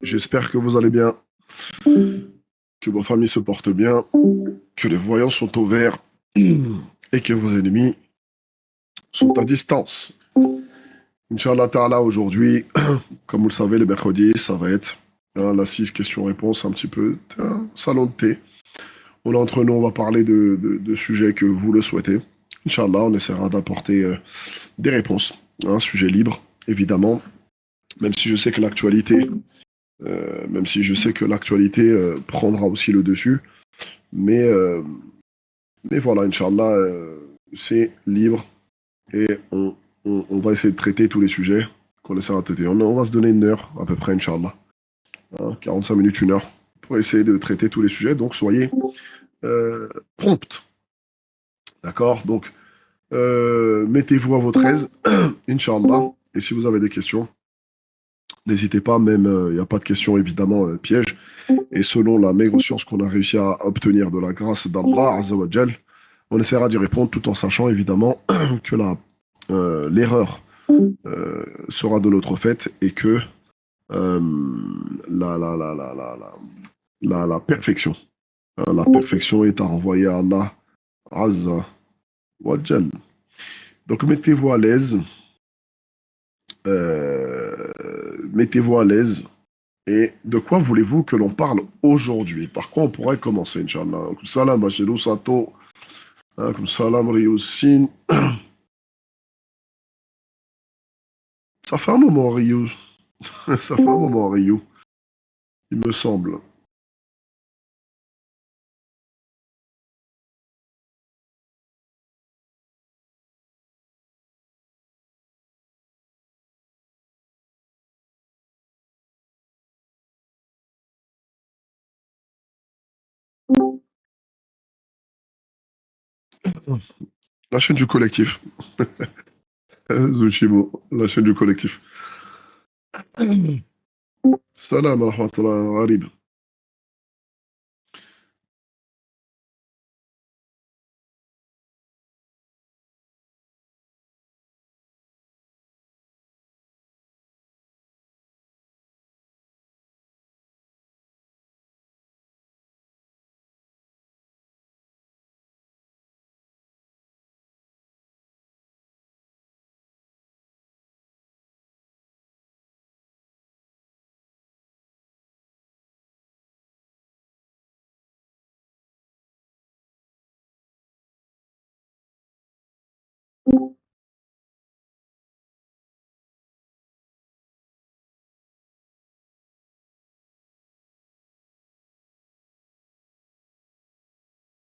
J'espère que vous allez bien, que vos familles se portent bien, que les voyants sont au vert et que vos ennemis sont à distance. Inch'Allah Ta'ala, aujourd'hui, comme vous le savez, le mercredi, ça va être la 6 questions-réponses, un petit peu un salon de thé. On est entre nous, on va parler de sujets que vous le souhaitez. Inch'Allah, on essaiera d'apporter des réponses. Un sujet libre, évidemment, même si je sais que l'actualité, prendra aussi le dessus. Mais, euh, mais voilà, Inch'Allah, c'est libre et on va essayer de traiter tous les sujets qu'on essaiera de traiter. On va se donner une heure à peu près, Inch'Allah. Hein, 45 minutes, une heure, pour essayer de traiter tous les sujets. Donc soyez prompts. D'accord? Donc, mettez-vous à votre aise, Inch'Allah. Et si vous avez des questions, n'hésitez pas, même il n'y a pas de questions évidemment pièges. Et selon la maigre science qu'on a réussi à obtenir de la grâce d'Allah, Azzawajal, on essaiera d'y répondre tout en sachant évidemment que l'erreur sera de notre fait et que euh, la, la, la, la, la, la, la perfection, la perfection est à renvoyer à Allah Azza wa Jal. Donc mettez-vous à l'aise, mettez-vous à l'aise. Et de quoi voulez-vous que l'on parle aujourd'hui? Par quoi on pourrait commencer, Inch'Allah? Salam, Bachirou Sato. Comme Salam Ryusin. Ça fait un moment, Ryu. Ça fait un moment, Ryu, il me semble. La chaîne du collectif. Zushimo, la chaîne du collectif. Salam, rahmatullah, gharib.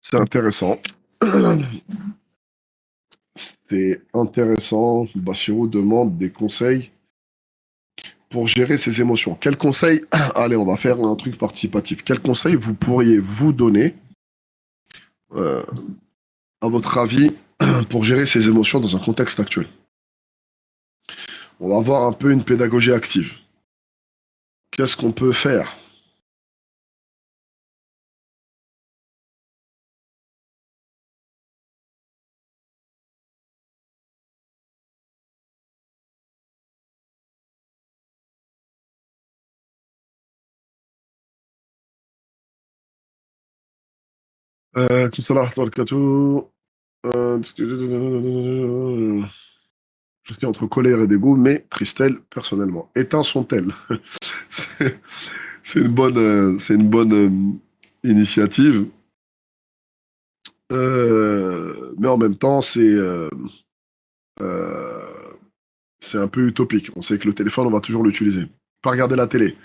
C'est intéressant. C'est intéressant. Bachirou demande des conseils pour gérer ses émotions. Quels conseils? Allez, on va faire un truc participatif. Quels conseils vous pourriez vous donner, euh, à votre avis, pour gérer ses émotions dans un contexte actuel? On va avoir un peu une pédagogie active. Qu'est-ce qu'on peut faire? Tout ça là, je suis entre colère et dégoût, mais Christelle, personnellement. Éteints sont-elles? C'est c'est une bonne initiative. Mais en même temps, euh, c'est un peu utopique. On sait que le téléphone, on va toujours l'utiliser. Pas regarder la télé.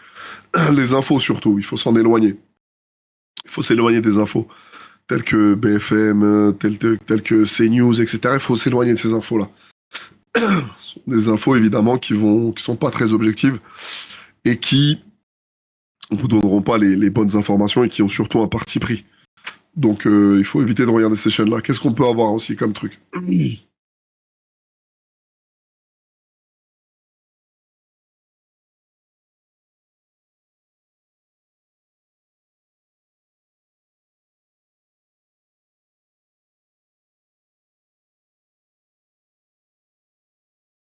Les infos surtout, il faut s'en éloigner. Il faut s'éloigner des infos telles que BFM, telles que CNews, etc. Il faut s'éloigner de ces infos-là. Ce sont des infos évidemment qui sont pas très objectives et qui vous donneront pas les bonnes informations et qui ont surtout un parti pris. Donc il faut éviter de regarder ces chaînes-là. Qu'est-ce qu'on peut avoir aussi comme truc?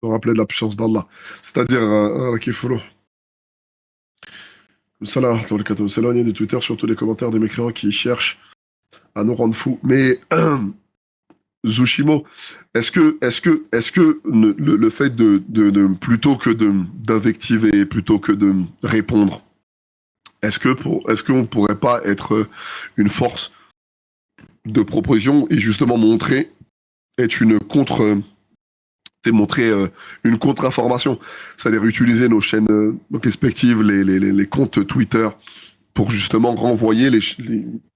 Se rappeler de la puissance d'Allah. C'est-à-dire, Rakifolo. Salah, s'éloigner de Twitter, surtout les commentaires des mécréants qui cherchent à nous rendre fous. Mais Zushimo, est-ce que le fait plutôt que d'invectiver, plutôt que de répondre, est-ce qu'on pourrait pas être une force de proposition et justement montrer être une contre, c'est montrer une contre-information, c'est-à-dire utiliser nos chaînes respectives, les comptes Twitter pour justement renvoyer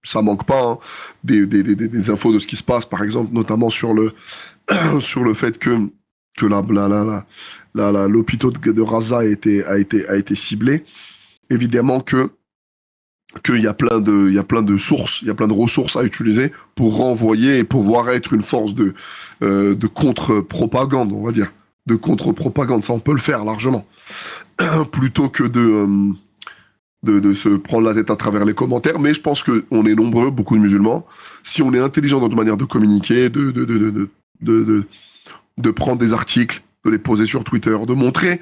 ça manque pas hein, des infos de ce qui se passe, par exemple, notamment sur le sur le fait que l'hôpital de Raza a été ciblé. Évidemment qu'il y a il y a plein de sources, il y a plein de ressources à utiliser pour renvoyer et pouvoir être une force de contre-propagande, on va dire. De contre-propagande, ça on peut le faire largement. Plutôt que de se prendre la tête à travers les commentaires, mais je pense qu'on est nombreux, beaucoup de musulmans. Si on est intelligent dans notre manière de communiquer, de, de prendre des articles, de les poser sur Twitter, de montrer,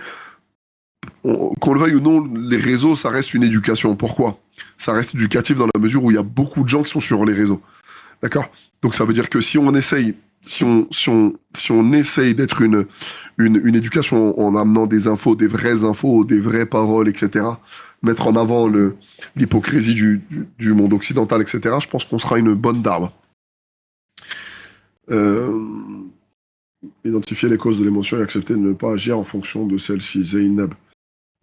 qu'on le veuille ou non, les réseaux, ça reste une éducation. Pourquoi? Ça reste éducatif dans la mesure où il y a beaucoup de gens qui sont sur les réseaux. D'accord? Donc ça veut dire que si on essaye, si on essaye d'être une éducation en amenant des infos, des vraies paroles, etc., mettre en avant l'hypocrisie du monde occidental, etc., je pense qu'on sera une bonne d'arbre. Euh, Identifier les causes de l'émotion et accepter de ne pas agir en fonction de celle-ci. Zeynep.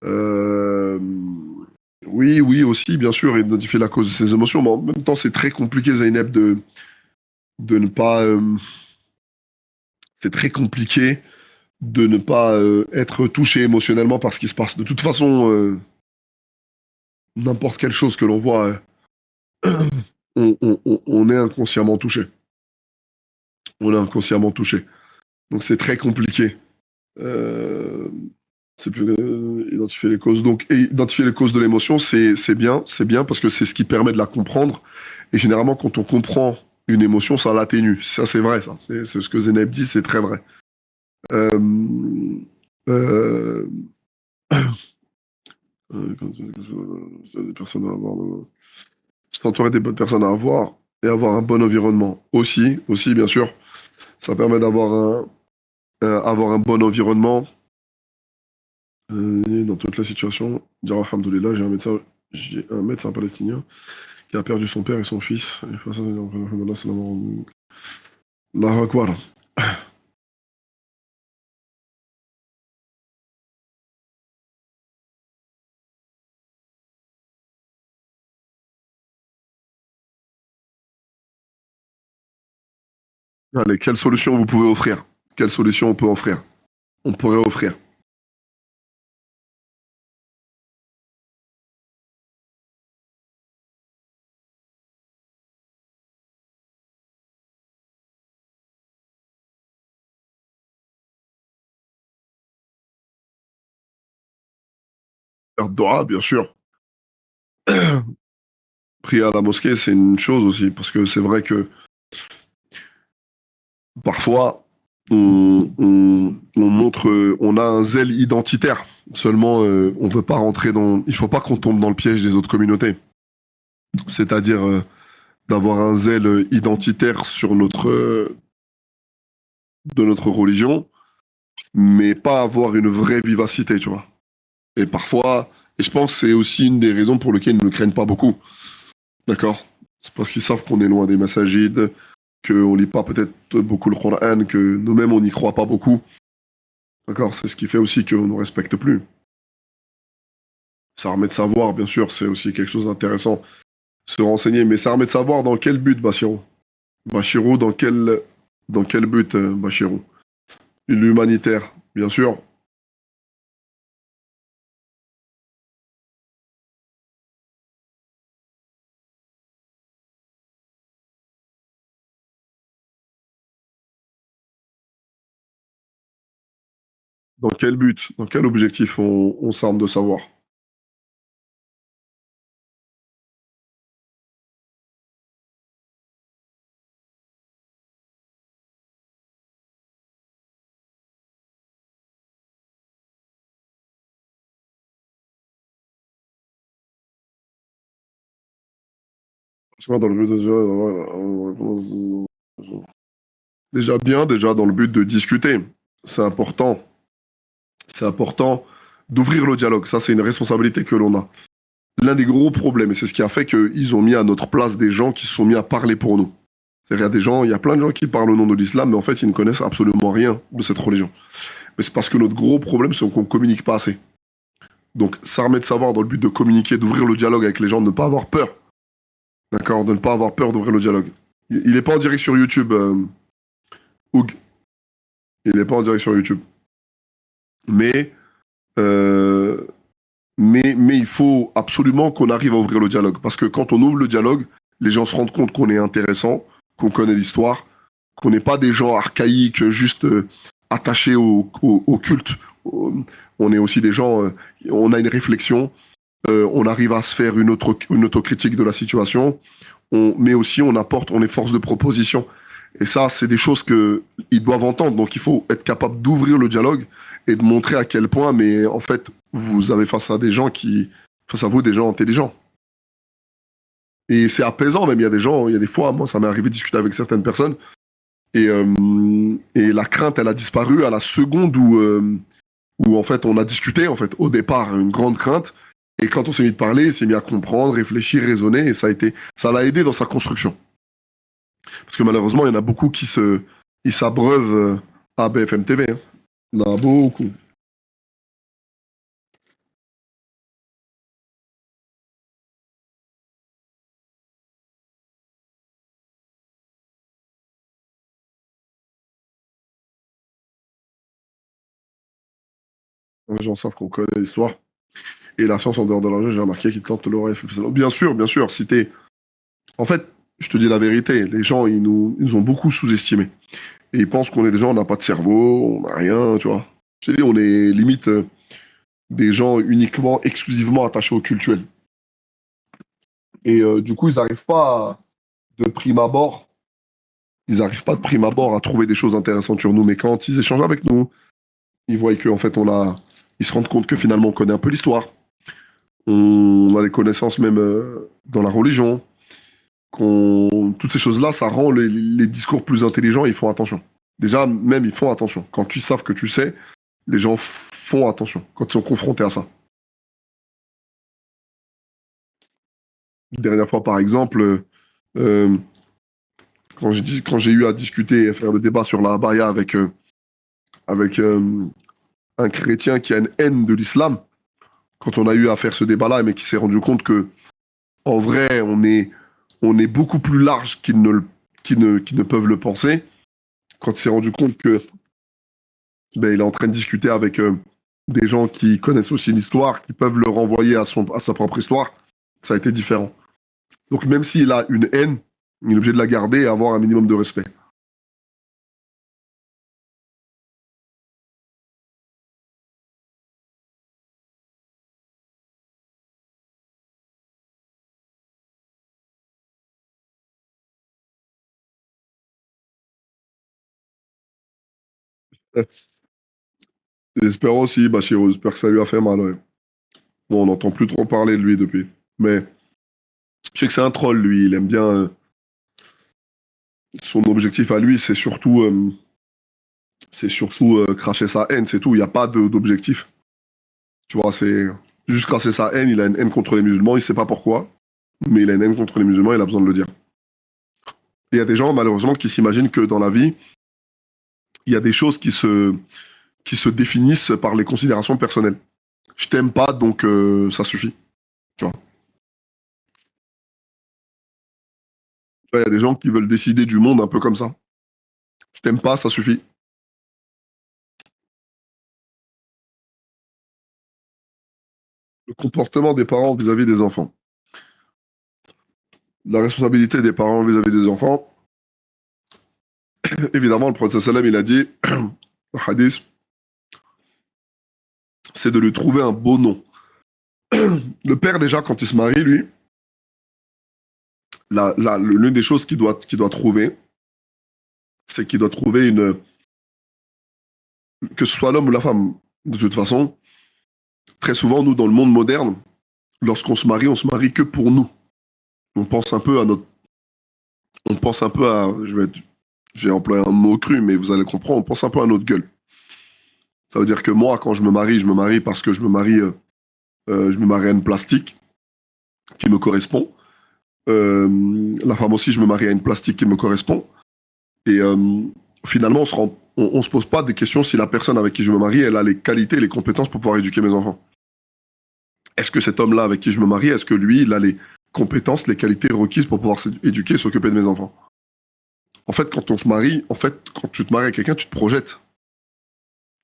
Euh, oui, oui, aussi, bien sûr, identifier la cause de ses émotions, mais en même temps, c'est très compliqué, Zeynep, de ne pas. C'est très compliqué de ne pas être touché émotionnellement par ce qui se passe. De toute façon, n'importe quelle chose que l'on voit, on est inconsciemment touché. On est inconsciemment touché. Donc c'est très compliqué. Euh, c'est plus identifier les causes. Donc identifier les causes de l'émotion, c'est bien parce que c'est ce qui permet de la comprendre. Et généralement, quand on comprend une émotion, ça l'atténue. Ça, c'est vrai. Ça, c'est ce que Zeynep dit, c'est très vrai. Euh, euh, des personnes à avoir, s'entourer des bonnes personnes à avoir et avoir un bon environnement. Aussi, bien sûr, ça permet avoir un bon environnement dans toute la situation. Dire Alhamdoulilah, j'ai un médecin palestinien qui a perdu son père et son fils. Allahu Akbar. Allez, quelle solution vous pouvez offrir? Quelle solution on peut offrir? On pourrait offrir. Faire Dora, bien sûr. Prier à la mosquée, c'est une chose aussi, parce que c'est vrai que parfois, on montre, on a un zèle identitaire. Seulement, on ne veut pas rentrer dans. Il ne faut pas qu'on tombe dans le piège des autres communautés. C'est-à-dire d'avoir un zèle identitaire sur de notre religion, mais pas avoir une vraie vivacité, tu vois. Et parfois, et je pense que c'est aussi une des raisons pour lesquelles ils ne craignent pas beaucoup. D'accord? C'est parce qu'ils savent qu'on est loin des massagides, qu'on lit pas peut-être beaucoup le Coran, que nous-mêmes on n'y croit pas beaucoup. D'accord? C'est ce qui fait aussi qu'on ne respecte plus. Ça permet de savoir, bien sûr, c'est aussi quelque chose d'intéressant. Se renseigner, mais ça permet de savoir dans quel but, Bachirou. Bachirou, dans quel but, Bachirou? L'humanitaire, bien sûr. Dans quel but, dans quel objectif on s'arme de savoir. Dans le but déjà bien, déjà dans le but de discuter. C'est important. C'est important d'ouvrir le dialogue. Ça, c'est une responsabilité que l'on a. L'un des gros problèmes, et c'est ce qui a fait qu'ils ont mis à notre place des gens qui se sont mis à parler pour nous. C'est-à-dire, il y a plein de gens qui parlent au nom de l'islam, mais en fait, ils ne connaissent absolument rien de cette religion. Mais c'est parce que notre gros problème, c'est qu'on ne communique pas assez. Donc, s'armer de savoir dans le but de communiquer, d'ouvrir le dialogue avec les gens, de ne pas avoir peur. D'accord. De ne pas avoir peur d'ouvrir le dialogue. Il n'est pas en direct sur YouTube, Oug. Il n'est pas en direct sur YouTube. Mais, euh, mais il faut absolument qu'on arrive à ouvrir le dialogue. Parce que quand on ouvre le dialogue, les gens se rendent compte qu'on est intéressant, qu'on connaît l'histoire, qu'on n'est pas des gens archaïques, juste attachés au culte. On est aussi des gens, on a une réflexion, on arrive à se faire une autocritique de la situation, mais aussi on apporte, on est force de proposition. Et ça, c'est des choses qu'ils doivent entendre. Donc il faut être capable d'ouvrir le dialogue et de montrer à quel point, mais en fait, vous avez face à des gens face à vous, des gens intelligents. Et c'est apaisant même, il y a des fois, moi ça m'est arrivé de discuter avec certaines personnes, et la crainte, elle a disparu à la seconde où en fait on a discuté, en fait, au départ, une grande crainte, et quand on s'est mis de parler, il s'est mis à comprendre, réfléchir, raisonner, et ça l'a aidé dans sa construction. Parce que malheureusement, il y en a beaucoup ils s'abreuvent à BFM TV. Hein. Il y en a beaucoup. Les gens savent qu'on connaît l'histoire. Et la science en dehors de l'enjeu, j'ai remarqué qu'ils tentent l'oreille. Bien sûr, si t'es... En fait, je te dis la vérité, les gens, ils nous ont beaucoup sous-estimés. Et ils pensent qu'on est des gens, on n'a pas de cerveau, on n'a rien, tu vois. Je te dis, on est limite des gens uniquement, exclusivement attachés au cultuel. Et du coup, de prime abord, ils n'arrivent pas de prime abord à trouver des choses intéressantes sur nous. Mais quand ils échangent avec nous, ils voient qu'en fait, ils se rendent compte que finalement, on connaît un peu l'histoire. On a des connaissances même dans la religion. Toutes ces choses-là, ça rend les discours plus intelligents et ils font attention. Déjà, même, ils font attention. Quand tu savent que tu sais, les gens font attention quand ils sont confrontés à ça. La dernière fois, par exemple, euh, quand j'ai eu à discuter et faire le débat sur la abaya avec un chrétien qui a une haine de l'islam, quand on a eu à faire ce débat-là, mais qui s'est rendu compte que, en vrai, on est beaucoup plus large qu'ils ne peuvent le penser, quand il s'est rendu compte que ben, il est en train de discuter avec des gens qui connaissent aussi l'histoire, qui peuvent le renvoyer à sa propre histoire, ça a été différent. Donc même s'il a une haine, il est obligé de la garder et avoir un minimum de respect. J'espère aussi, Bachirou, j'espère que ça lui a fait mal. Ouais. Bon, on n'entend plus trop parler de lui depuis. Mais je sais que c'est un troll, lui. Il aime bien. Son objectif à lui, c'est surtout cracher sa haine, c'est tout. Il n'y a pas d'objectif. Tu vois, c'est juste cracher sa haine. Il a une haine contre les musulmans, il ne sait pas pourquoi. Mais il a une haine contre les musulmans, il a besoin de le dire. Et il y a des gens, malheureusement, qui s'imaginent que dans la vie, il y a des choses qui se définissent par les considérations personnelles. Je t'aime pas, donc ça suffit. Tu vois. Il y a des gens qui veulent décider du monde un peu comme ça. Je t'aime pas, ça suffit. Le comportement des parents vis-à-vis des enfants. La responsabilité des parents vis-à-vis des enfants. Évidemment, le prophète sallam, il a dit, le hadith, c'est de lui trouver un beau nom. Le père, déjà, quand il se marie, lui, l'une des choses qu'il doit trouver, c'est qu'il doit trouver que ce soit l'homme ou la femme. De toute façon, très souvent, nous, dans le monde moderne, lorsqu'on se marie que pour nous. On pense un peu à notre on pense un peu à, j'ai employé un mot cru, mais vous allez comprendre, on pense un peu à notre gueule. Ça veut dire que moi, quand je me marie parce que je me marie à une plastique qui me correspond. La femme aussi, je me marie à une plastique qui me correspond. Et finalement, on se pose pas des questions si la personne avec qui je me marie, elle a les qualités et les compétences pour pouvoir éduquer mes enfants. Est-ce que cet homme-là avec qui je me marie, est-ce que lui, il a les compétences, les qualités requises pour pouvoir s'éduquer et s'occuper de mes enfants? En fait, quand on se marie, quand tu te maries avec quelqu'un, tu te projettes.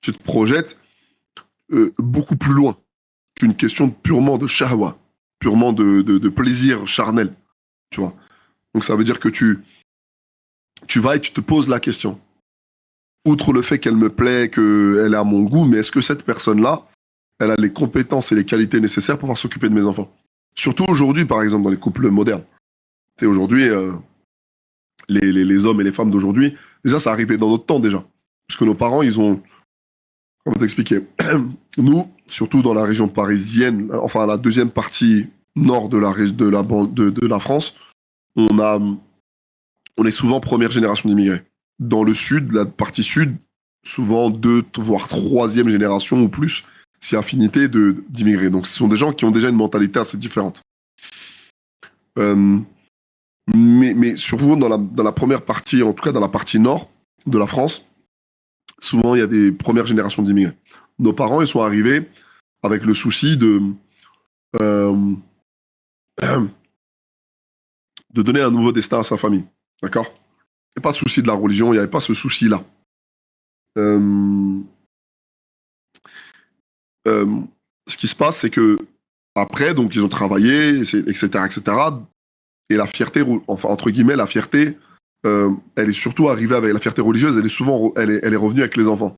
Tu te projettes beaucoup plus loin qu'une question purement de shahwa, purement de plaisir charnel, tu vois. Donc ça veut dire que tu vas et tu te poses la question. Outre le fait qu'elle me plaît, qu'elle est à mon goût, mais est-ce que cette personne-là, elle a les compétences et les qualités nécessaires pour pouvoir s'occuper de mes enfants? Surtout aujourd'hui, par exemple, dans les couples modernes. Tu sais, aujourd'hui, les hommes et les femmes d'aujourd'hui, déjà, ça arrivait dans notre temps déjà. Parce que nos parents, ils ont... Comment t'expliquer? Nous, surtout dans la région parisienne, enfin la deuxième partie nord de la France, on est souvent première génération d'immigrés. Dans le sud, la partie sud, souvent deux, voire troisième génération ou plus, si affinité d'immigrés. Donc ce sont des gens qui ont déjà une mentalité assez différente. Mais surtout dans la première partie, en tout cas dans la partie nord de la France, souvent il y a des premières générations d'immigrés. Nos parents, ils sont arrivés avec le souci euh, de donner un nouveau destin à sa famille. D'accord? Il n'y a pas de souci de la religion, il n'y avait pas ce souci-là. Euh, euh, Ce qui se passe, c'est que après, donc ils ont travaillé, etc., etc. Et la fierté, enfin entre guillemets, la fierté, elle est surtout arrivée avec la fierté religieuse. Elle est revenue avec les enfants.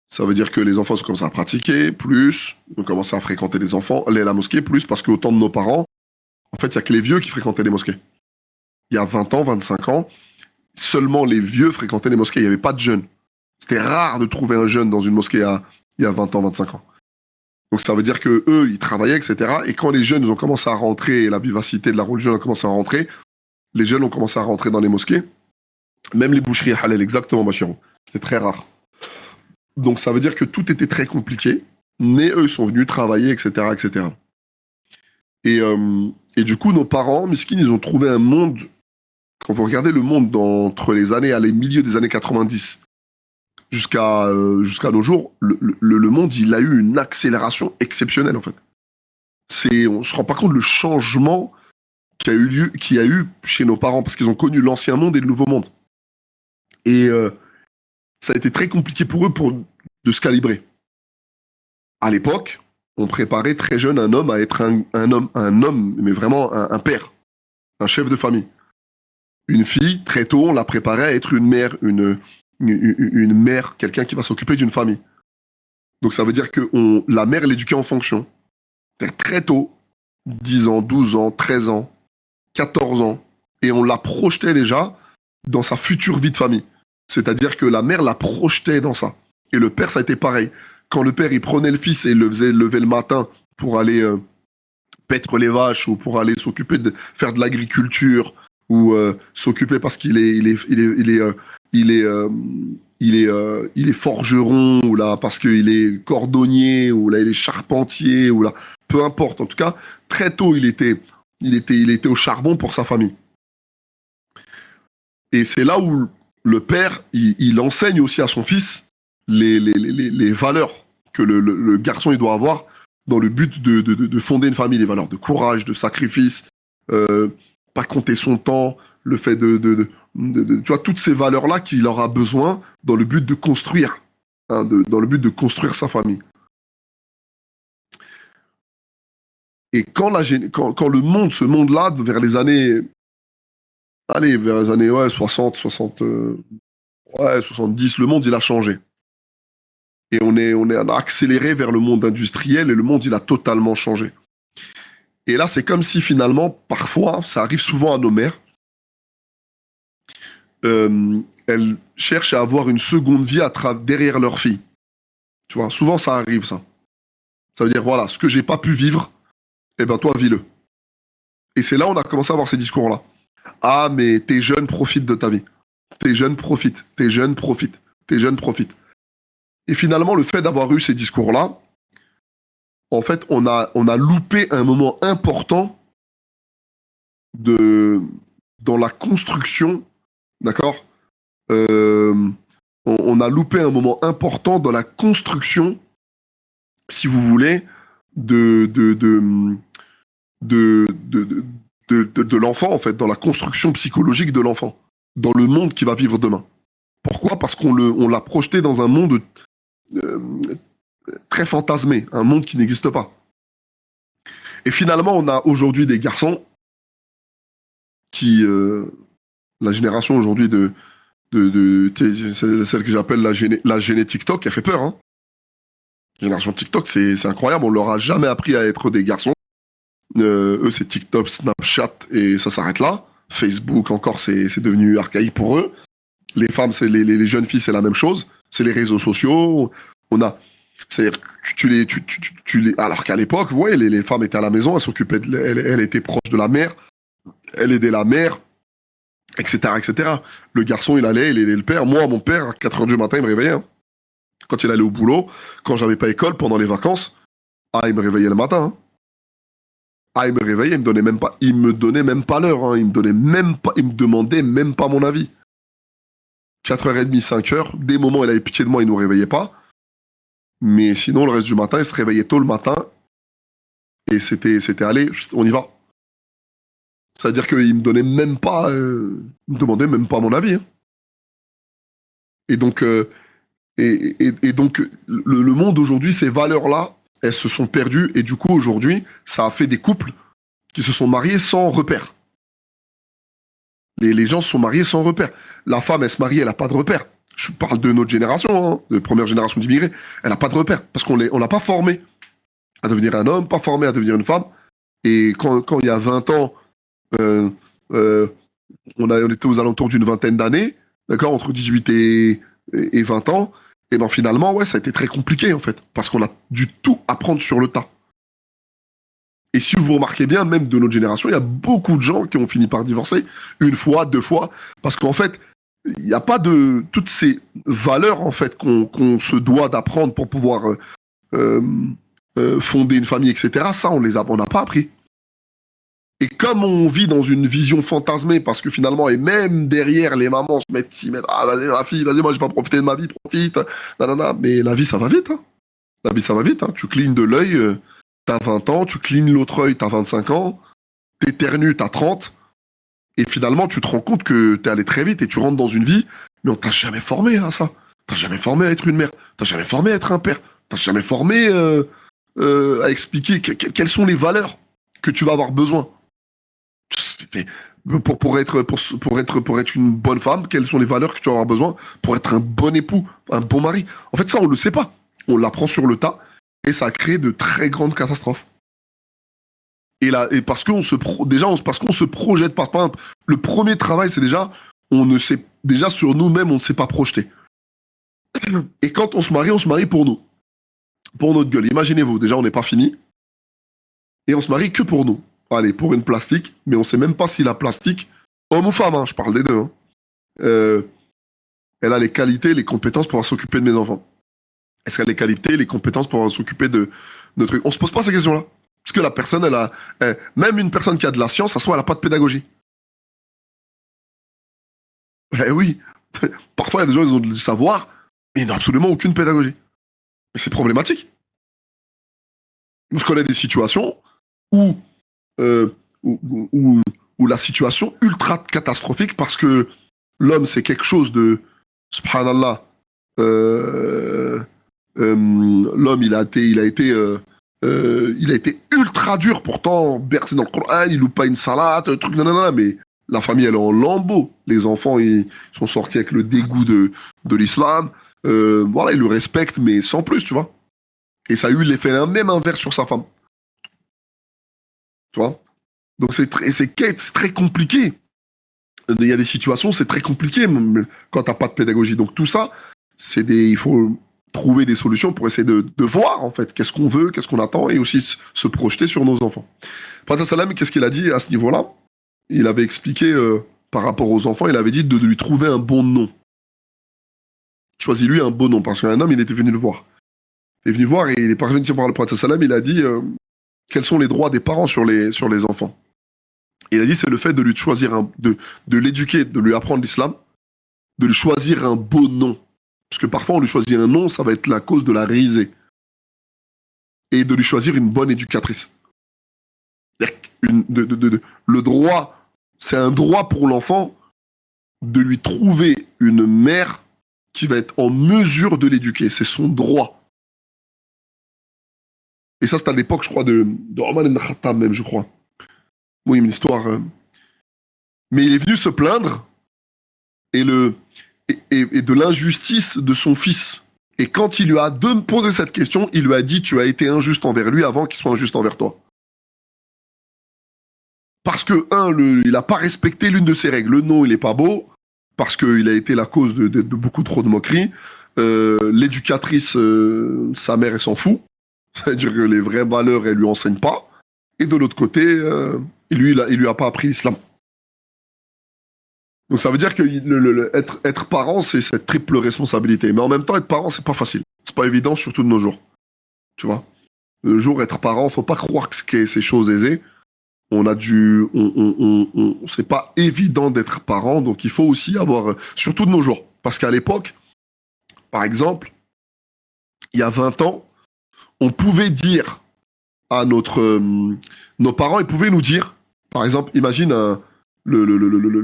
Ça veut dire que les enfants ont commencé à pratiquer plus, ont commencé à fréquenter la mosquée plus, parce qu'au temps de nos parents, en fait, il y a que les vieux qui fréquentaient les mosquées. Il y a 20 ans, 25 ans, seulement les vieux fréquentaient les mosquées. Il n'y avait pas de jeunes. C'était rare de trouver un jeune dans une mosquée il y a 20 ans, 25 ans. Donc ça veut dire que eux, ils travaillaient, etc. Et quand les jeunes ont commencé à rentrer, et la vivacité de la religion a commencé à rentrer, les jeunes ont commencé à rentrer dans les mosquées. Même les boucheries halal, exactement, Bachirou. C'était très rare. Donc ça veut dire que tout était très compliqué, mais eux, ils sont venus travailler, etc., etc. Et du coup, nos parents, miskin, ils ont trouvé un monde. Quand vous regardez le monde entre les milieux des années 90 jusqu'à nos jours, le monde, il a eu une accélération exceptionnelle, en fait. On se rend pas compte le changement qu'il y a eu chez nos parents, parce qu'ils ont connu l'ancien monde et le nouveau monde. Et ça a été très compliqué pour eux de se calibrer. À l'époque, on préparait très jeune un homme à être un homme, mais vraiment un père, un chef de famille. Une fille, très tôt, on la préparait à être une mère, une mère, quelqu'un qui va s'occuper d'une famille. Donc ça veut dire que la mère l'éduquait en fonction. Très tôt, 10 ans, 12 ans, 13 ans, 14 ans, et on la projetait déjà dans sa future vie de famille. C'est-à-dire que la mère la projetait dans ça. Et le père, ça a été pareil. Quand le père, il prenait le fils et le faisait lever le matin pour aller paître les vaches ou pour aller s'occuper de faire de l'agriculture ou s'occuper parce il est forgeron ou là parce qu'il est cordonnier ou là il est charpentier ou là peu importe. En tout cas, très tôt il était au charbon pour sa famille. Et c'est là où le père il enseigne aussi à son fils les valeurs que le garçon il doit avoir dans le but de fonder une famille, les valeurs de courage, de sacrifice, pas compter son temps, le fait tu vois, toutes ces valeurs-là qu'il aura besoin dans le but de construire, hein, dans le but de construire sa famille. Et quand ce monde-là, vers les années ouais, 60, ouais, 70, le monde, il a changé. Et on a accéléré vers le monde industriel et le monde, il a totalement changé. Et là, c'est comme si finalement, parfois, ça arrive souvent à nos mères, elles cherchent à avoir une seconde vie derrière leur fille. Tu vois, souvent ça arrive, ça. Ça veut dire, voilà, ce que j'ai pas pu vivre, eh ben toi, vis-le. Et c'est là où on a commencé à avoir ces discours-là. Ah, mais tes jeunes profitent de ta vie. Tes jeunes profitent, tes jeunes profitent, tes jeunes profitent. Et finalement, le fait d'avoir eu ces discours-là, en fait, on a loupé un moment important de, dans la construction, d'accord on a loupé un moment important dans la construction, si vous voulez, de, de, de, de l'enfant, en fait, dans la construction psychologique de l'enfant, dans le monde qui va vivre demain. Pourquoi? Parce on l'a projeté dans un monde euh, très fantasmé, un monde qui n'existe pas. Et finalement, on a aujourd'hui des garçons qui, la génération aujourd'hui celle que j'appelle la génétique TikTok, elle fait peur. Hein. Génération TikTok, c'est incroyable. On leur a jamais appris à être des garçons. Eux, c'est TikTok, Snapchat et ça s'arrête là. Facebook, encore, c'est devenu archaïque pour eux. Les femmes, les jeunes filles, c'est la même chose. C'est les réseaux sociaux. On a, c'est-à-dire, alors qu'à l'époque, ouais, les femmes étaient à la maison, elles s'occupaient, elles étaient proches de la mère, elles aidaient la mère, etc., etc. Le garçon, il allait, il aidait le père. Moi, mon père, à 4 heures du matin, il me réveillait. Hein. Quand il allait au boulot, quand j'avais pas école, pendant les vacances, il me réveillait le matin. Hein. Il me réveillait, il me donnait même pas l'heure. Hein. Il me demandait même pas mon avis. 4h30, 5h, des moments, il avait pitié de moi, il nous réveillait pas. Mais sinon, le reste du matin, il se réveillait tôt le matin. Et c'était allez, on y va. C'est-à-dire qu'il me donnait même pas, il me demandait même pas mon avis. Hein. Et donc, donc le monde aujourd'hui, ces valeurs-là, elles se sont perdues. Et du coup, aujourd'hui, ça a fait des couples qui se sont mariés sans repère. Les gens se sont mariés sans repère. La femme, elle se marie, elle n'a pas de repère. Je parle de notre génération, hein, de première génération d'immigrés. Elle n'a pas de repère. Parce qu'on l'a pas formée à devenir un homme, pas formée à devenir une femme. Et quand il y a 20 ans, euh, euh, on était aux alentours d'une vingtaine d'années, d'accord, entre 18 et 20 ans, et ben finalement, ouais, ça a été très compliqué, en fait. Parce qu'on a dû tout apprendre sur le tas. Et si vous remarquez bien, même de notre génération, il y a beaucoup de gens qui ont fini par divorcer une fois, deux fois, parce qu'en fait, il n'y a pas de toutes ces valeurs en fait qu'on se doit d'apprendre pour pouvoir euh, fonder une famille, etc. Ça, on n'a pas appris. Et comme on vit dans une vision fantasmée, parce que finalement, et même derrière, les mamans s'y mettent, ah vas-y ma fille, vas-y moi j'ai pas profité de ma vie, profite, nanana. Mais la vie ça va vite. Hein. La vie ça va vite. Hein. Tu clignes de l'œil. T'as 20 ans, tu clignes l'autre œil, t'as 25 ans, t'éternues, t'as 30, et finalement, tu te rends compte que t'es allé très vite et tu rentres dans une vie, mais on t'a jamais formé à ça. T'as jamais formé à être une mère, t'as jamais formé à être un père, t'as jamais formé à expliquer quelles sont les valeurs que tu vas avoir besoin. Pour être une bonne femme, quelles sont les valeurs que tu vas avoir besoin pour être un bon époux, un bon mari. En fait, ça, on le sait pas. On l'apprend sur le tas. Et ça a créé de très grandes catastrophes. Et là, et parce qu'on parce qu'on se projette pas. Par exemple, le premier travail, c'est déjà, on ne sait, déjà sur nous-mêmes, on ne s'est pas projeté. Et quand on se marie pour nous. Pour notre gueule. Imaginez-vous, déjà, on n'est pas fini. Et on se marie que pour nous. Allez, pour une plastique, mais on ne sait même pas si la plastique, homme ou femme, hein, je parle des deux, hein, elle a les qualités, les compétences pour s'occuper de mes enfants. Est-ce qu'elle a les qualités, les compétences pour s'occuper de trucs? On se pose pas ces questions-là. Parce que la personne, même une personne qui a de la science, ça se trouve, elle n'a pas de pédagogie. Eh oui. Parfois, il y a des gens, ils ont du savoir, mais ils n'ont absolument aucune pédagogie. Et c'est problématique. Je connais des situations où, euh, où la situation ultra catastrophique parce que l'homme, c'est quelque chose de, subhanallah, l'homme, il a été ultra dur, pourtant bercé dans le Coran, il loupe pas une salade, truc, nanana, mais la famille, elle est en lambeaux. Les enfants, ils sont sortis avec le dégoût de l'islam. Voilà, ils le respectent, mais sans plus, tu vois. Et ça a eu l'effet même inverse sur sa femme. Tu vois. Donc c'est très compliqué. Il y a des situations, c'est très compliqué quand t'as pas de pédagogie. Donc tout ça, il faut trouver des solutions pour essayer de voir en fait qu'est-ce qu'on veut, qu'est-ce qu'on attend et aussi se projeter sur nos enfants. Prophète sallam, qu'est-ce qu'il a dit à ce niveau-là? il avait expliqué par rapport aux enfants, il avait dit de lui trouver un bon nom. Choisis-lui un bon nom, parce qu'un homme, il était venu le voir. Il est venu voir et il est parvenu voir le prophète sallam, il a dit quels sont les droits des parents sur les enfants. Et il a dit c'est le fait de lui choisir de l'éduquer, de lui apprendre l'islam, de lui choisir un beau nom. Parce que parfois on lui choisit un nom, ça va être la cause de la risée. Et de lui choisir une bonne éducatrice. Le droit, c'est un droit pour l'enfant de lui trouver une mère qui va être en mesure de l'éduquer. C'est son droit. Et ça, c'est à l'époque, je crois, de Omar ibn Khattab même, je crois. Oui, une histoire. Mais il est venu se plaindre et de l'injustice de son fils. Et quand il lui a posé cette question, il lui a dit tu as été injuste envers lui avant qu'il soit injuste envers toi. Parce que, il n'a pas respecté l'une de ses règles. Le nom, il n'est pas beau, parce qu'il a été la cause de beaucoup trop de moqueries. L'éducatrice, sa mère, elle s'en fout. C'est-à-dire que les vraies valeurs, elle lui enseigne pas. Et de l'autre côté, il lui a pas appris l'islam. Donc ça veut dire que être parent, c'est cette triple responsabilité. Mais en même temps, être parent, c'est pas facile. C'est pas évident, surtout de nos jours. Tu vois, le jour être parent, faut pas croire que c'est chose aisée. C'est pas évident d'être parent, donc il faut aussi avoir, surtout de nos jours. Parce qu'à l'époque, par exemple, il y a 20 ans, on pouvait dire à nos parents, ils pouvaient nous dire, par exemple, imagine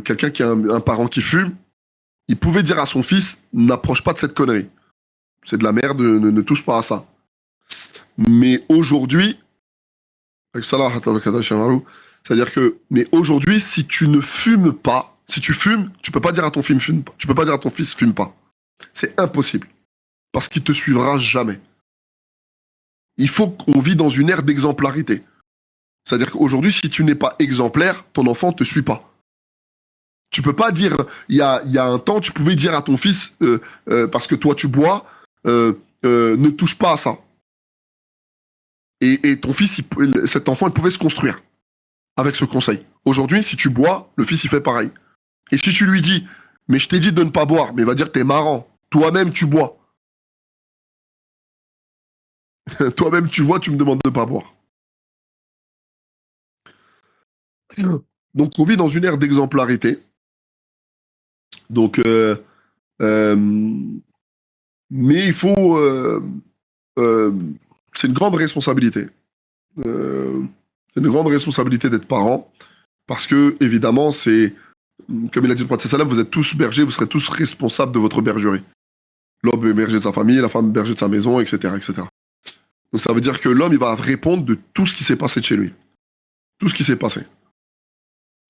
quelqu'un qui a un parent qui fume, il pouvait dire à son fils, n'approche pas de cette connerie. C'est de la merde, ne touche pas à ça. Mais aujourd'hui, c'est-à-dire que, mais aujourd'hui, si tu ne fumes pas, si tu fumes, tu peux pas dire à ton fils fume pas. Tu peux pas dire à ton fils fume pas. C'est impossible. Parce qu'il te suivra jamais. Il faut qu'on vit dans une ère d'exemplarité. C'est-à-dire qu'aujourd'hui, si tu n'es pas exemplaire, ton enfant ne te suit pas. Tu peux pas dire, il y a un temps, tu pouvais dire à ton fils, parce que toi tu bois, ne touche pas à ça. Et ton fils, cet enfant, il pouvait se construire avec ce conseil. Aujourd'hui, si tu bois, le fils, il fait pareil. Et si tu lui dis, mais je t'ai dit de ne pas boire, mais il va dire, t'es marrant. Toi-même, tu bois. Toi-même, tu vois, tu me demandes de ne pas boire. Donc, on vit dans une ère d'exemplarité. Donc, mais il faut... c'est une grande responsabilité. C'est une grande responsabilité d'être parent. Parce que, évidemment, c'est... Comme il a dit le prophète sallam, vous êtes tous bergers, vous serez tous responsables de votre bergerie. L'homme est berger de sa famille, la femme est berger de sa maison, etc., etc. Donc ça veut dire que l'homme, il va répondre de tout ce qui s'est passé de chez lui. Tout ce qui s'est passé.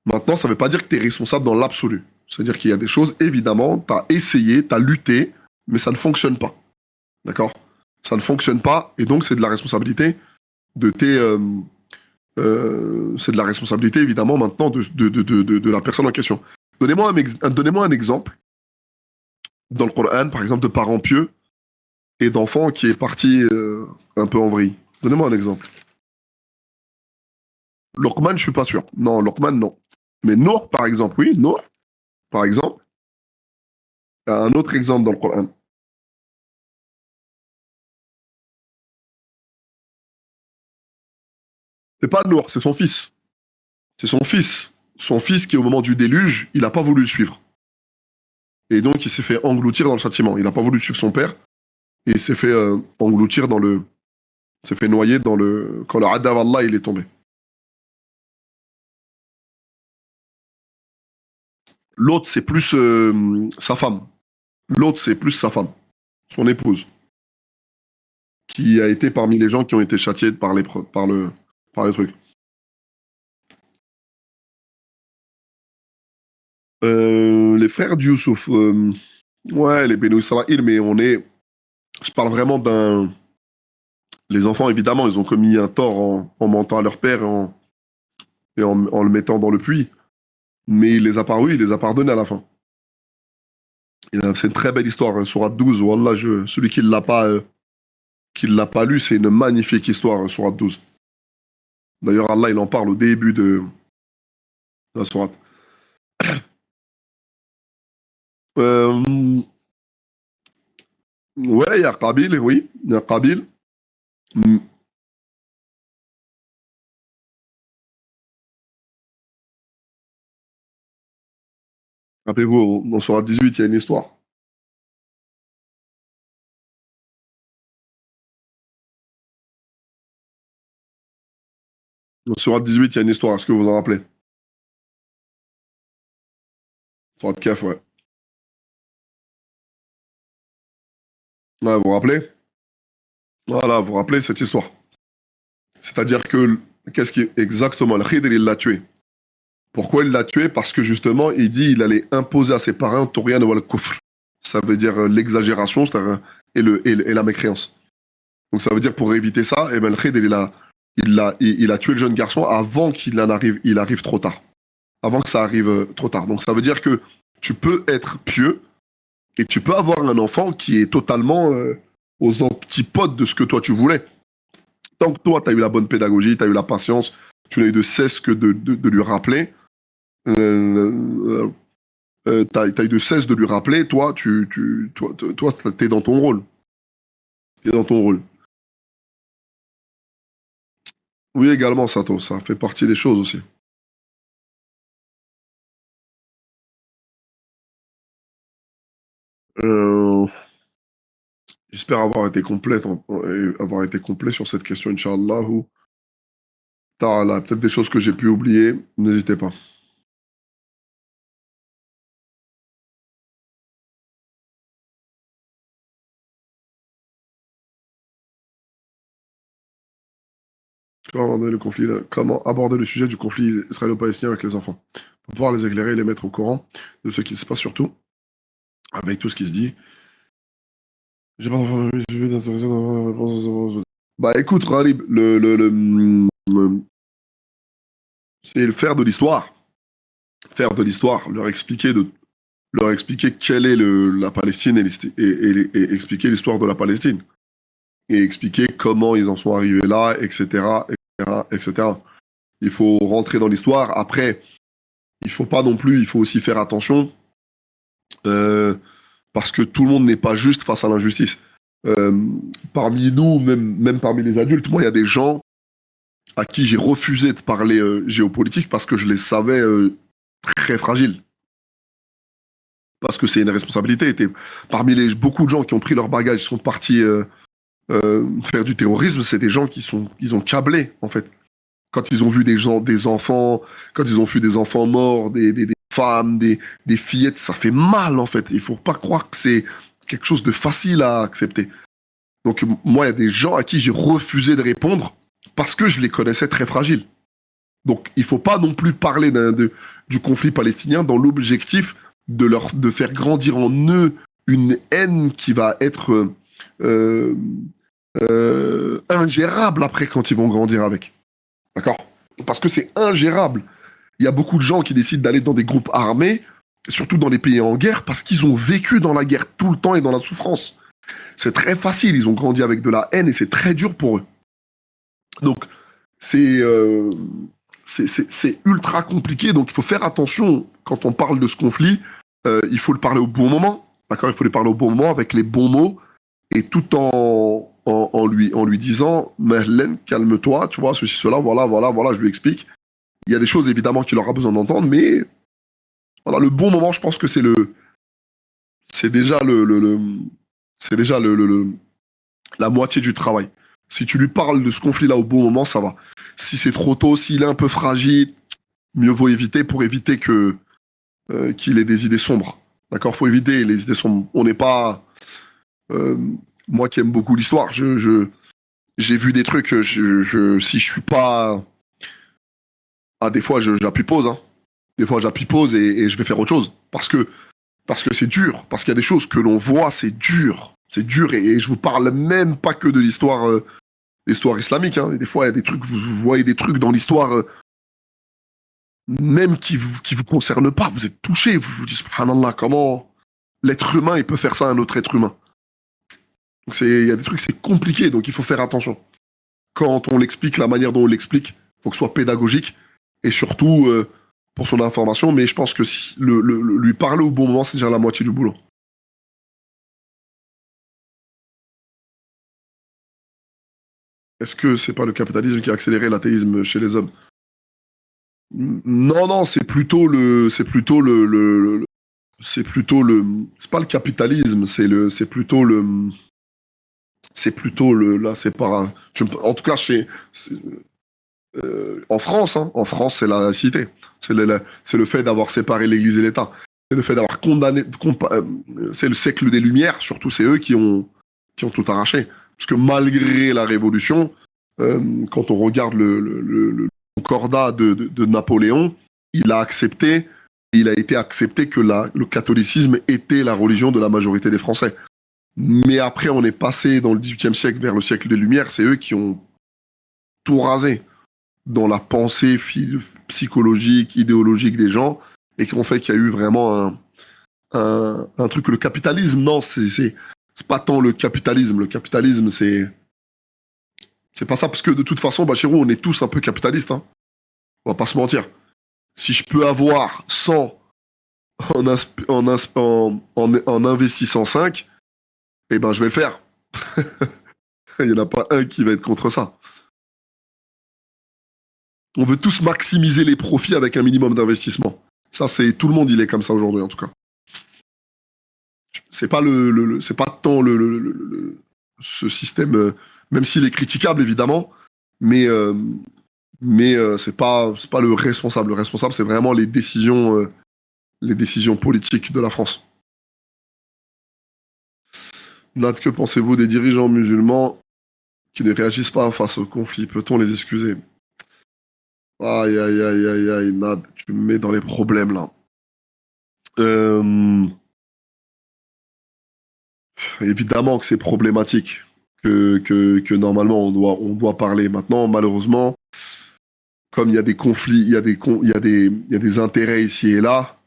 Maintenant, ça ne veut pas dire que tu es responsable dans l'absolu. C'est-à-dire qu'il y a des choses, évidemment, tu as essayé, tu as lutté, mais ça ne fonctionne pas. D'accord? Ça ne fonctionne pas, et donc c'est de la responsabilité de tes... c'est de la responsabilité, évidemment, maintenant, de la personne en question. Donnez-moi un exemple dans le Coran, par exemple, de parents pieux et d'enfants qui est parti un peu en vrille. Donnez-moi un exemple. Luqman, je suis pas sûr. Non, Luqman, non. Mais Nour, par exemple, oui, Nour, par exemple, un autre exemple dans le Coran. C'est pas Nour, c'est son fils. C'est son fils. Son fils qui, au moment du déluge, il n'a pas voulu le suivre. Et donc, il s'est fait engloutir dans le châtiment. Il n'a pas voulu suivre son père. Et il s'est fait engloutir dans le... Il s'est fait noyer dans le... Quand le Adab Allah, il est tombé. L'autre, c'est plus sa femme. L'autre, c'est plus sa femme. Son épouse. Qui a été parmi les gens qui ont été châtiés par le truc. Les frères de Youssouf. Ouais, les Beno Israël, mais je parle vraiment d'un... Les enfants, évidemment, ils ont commis un tort en mentant à leur père et en le mettant dans le puits. Mais il les a parus, il les a pardonnés à la fin. C'est une très belle histoire, hein, Sourate 12. Wallah, celui qui l'a pas lu, c'est une magnifique histoire, Sourate 12. D'ailleurs, Allah, il en parle au début la sourate. Euh, ouais, il y a Qabil, oui, il y a Qabil. Hmm. Rappelez-vous, dans sourate 18, il y a une histoire. Dans sourate 18, il y a une histoire, est-ce que vous en rappelez? Sourate Kaf, ouais. Ouais, vous vous rappelez? Voilà, vous vous rappelez cette histoire. C'est-à-dire que, qu'est-ce qui est exactement, le Khidr, il l'a tué. Pourquoi il l'a tué? Parce que justement, il dit il allait imposer à ses parents Torian wal Kufr. Ça veut dire l'exagération et la mécréance. Donc ça veut dire pour éviter ça, eh ben, le Khidr, il a tué le jeune garçon avant il arrive trop tard. Avant que ça arrive trop tard. Donc ça veut dire que tu peux être pieux et tu peux avoir un enfant qui est totalement aux antipodes de ce que toi tu voulais. Tant que toi, tu as eu la bonne pédagogie, tu as eu la patience, tu n'as eu de cesse que de lui rappeler, euh, t'as eu de cesse de lui rappeler, toi, t'es dans ton rôle. T'es dans ton rôle. Oui, également, Sato, ça fait partie des choses aussi. Euh, J'espère avoir été avoir été complet sur cette question, Inch'Allah. Ou Ta'ala, peut-être des choses que j'ai pu oublier, n'hésitez pas. Comment aborder le sujet du conflit israélo-palestinien avec les enfants? Pour pouvoir les éclairer et les mettre au courant de ce qui se passe surtout, avec tout ce qui se dit. J'ai pas d'enfant, mais je vais t'intéresser d'avoir la réponse. Bah écoute, Ralib, c'est le faire de l'histoire. Faire de l'histoire, leur expliquer quelle est la Palestine et expliquer l'histoire de la Palestine. Et expliquer comment ils en sont arrivés là, etc., etc., etc. Il faut rentrer dans l'histoire. Après, il faut pas non plus, il faut aussi faire attention euh, parce que tout le monde n'est pas juste face à l'injustice. Euh, Parmi nous, même parmi les adultes, moi, il y a des gens à qui j'ai refusé de parler géopolitique parce que je les savais très fragiles. Parce que c'est une responsabilité. Parmi beaucoup de gens qui ont pris leur bagage, sont partis faire du terrorisme, c'est des gens ils ont câblé, en fait. Quand ils ont vu des gens, des enfants, quand ils ont vu des enfants morts, des femmes, des fillettes, ça fait mal, en fait. Il faut pas croire que c'est quelque chose de facile à accepter. Donc, moi, il y a des gens à qui j'ai refusé de répondre parce que je les connaissais très fragiles. Donc, il faut pas non plus parler du conflit palestinien dans l'objectif de faire grandir en eux une haine qui va être euh, ingérable après quand ils vont grandir avec. D'accord? Parce que c'est ingérable. Il y a beaucoup de gens qui décident d'aller dans des groupes armés, surtout dans les pays en guerre, parce qu'ils ont vécu dans la guerre tout le temps et dans la souffrance. C'est très facile, ils ont grandi avec de la haine et c'est très dur pour eux. Donc, c'est euh, c'est ultra compliqué, donc il faut faire attention quand on parle de ce conflit. Il faut le parler au bon moment, d'accord? Il faut le parler au bon moment avec les bons mots et tout en lui disant, Merlène, calme-toi, tu vois, ceci, cela, voilà, voilà, voilà, je lui explique. Il y a des choses évidemment qu'il aura besoin d'entendre, mais voilà, le bon moment, je pense que c'est déjà c'est déjà la moitié du travail. Si tu lui parles de ce conflit-là au bon moment, ça va. Si c'est trop tôt, s'il est un peu fragile, mieux vaut éviter pour éviter qu'il ait des idées sombres. D'accord? Faut éviter les idées sombres. On n'est pas euh, moi qui aime beaucoup l'histoire. J'ai vu des trucs. Si je suis pas, des fois j'appuie pause. Hein. Des fois j'appuie pause et je vais faire autre chose parce que c'est dur. Parce qu'il y a des choses que l'on voit, c'est dur. C'est dur et je vous parle même pas que de l'histoire islamique. Hein. Et des fois il y a des trucs. Vous voyez des trucs dans l'histoire. Même qui vous concerne pas, vous êtes touché, vous vous dites, subhanallah, comment l'être humain, il peut faire ça à un autre être humain. Donc il y a des trucs, c'est compliqué, donc il faut faire attention. Quand on l'explique, la manière dont on l'explique, il faut que ce soit pédagogique, et surtout, pour son information, mais je pense que si lui parler au bon moment, c'est déjà la moitié du boulot. Est-ce que c'est pas le capitalisme qui a accéléré l'athéisme chez les hommes? Non, non, c'est pas le capitalisme, là, c'est pas, en tout cas, en France, hein, en France, c'est la laïcité. C'est le fait d'avoir séparé l'Église et l'État. C'est le fait d'avoir condamné, c'est le siècle des Lumières, surtout c'est eux qui ont tout arraché. Parce que malgré la Révolution, quand on regarde le concordat de Napoléon, il a été accepté que le catholicisme était la religion de la majorité des Français. Mais après, on est passé dans le XVIIIe siècle vers le siècle des Lumières, c'est eux qui ont tout rasé dans la pensée psychologique, idéologique des gens, et qui ont fait qu'il y a eu vraiment un truc que le capitalisme, non, c'est pas tant le capitalisme. Le capitalisme, c'est pas ça, parce que de toute façon, Bachirou, on est tous un peu capitalistes, hein. On va pas se mentir. Si je peux avoir 100 en investissant 5, eh ben je vais le faire. Il n'y en a pas un qui va être contre ça. On veut tous maximiser les profits avec un minimum d'investissement. Ça, c'est tout le monde, il est comme ça aujourd'hui, en tout cas. C'est pas c'est pas tant ce système, même s'il est critiquable évidemment, mais c'est pas le responsable. Le responsable, c'est vraiment les décisions politiques de la France. Nat, que pensez-vous des dirigeants musulmans qui ne réagissent pas face au conflit? Peut-on les excuser? Aïe, aïe, aïe, aïe, aïe, Nad, tu me mets dans les problèmes là. Évidemment que c'est problématique, que normalement on doit parler. Maintenant, malheureusement, comme il y a des conflits, il y a des intérêts ici et là,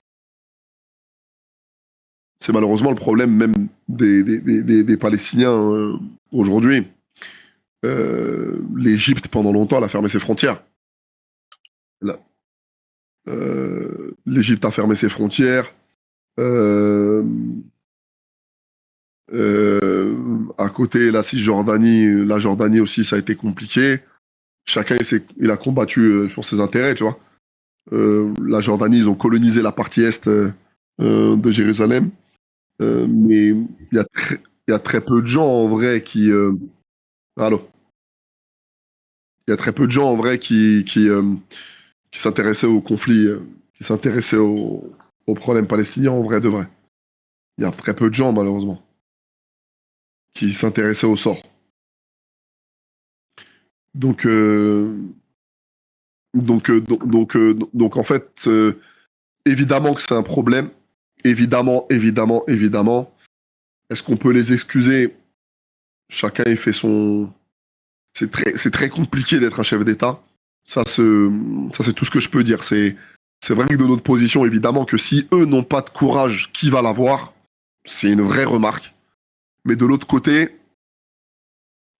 c'est malheureusement le problème même des Palestiniens aujourd'hui. L'Égypte, pendant longtemps, elle a fermé ses frontières. L'Égypte a fermé ses frontières. À côté, la Cisjordanie, la Jordanie aussi, ça a été compliqué. Chacun, il a combattu pour ses intérêts, tu vois. La Jordanie, ils ont colonisé la partie est de Jérusalem. Mais il y a très peu de gens en vrai qui. Allô. Il y a très peu de gens en vrai qui s'intéressaient au conflit, qui s'intéressaient aux problèmes palestiniens en vrai de vrai. Il y a très peu de gens, malheureusement, qui s'intéressaient au sort. Donc, donc en fait, évidemment que c'est un problème. Évidemment, évidemment, évidemment. Est-ce qu'on peut les excuser? Chacun il fait son. C'est très compliqué d'être un chef d'État. Ça c'est tout ce que je peux dire. C'est vrai que de notre position, évidemment, que si eux n'ont pas de courage, qui va l'avoir? C'est une vraie remarque. Mais de l'autre côté,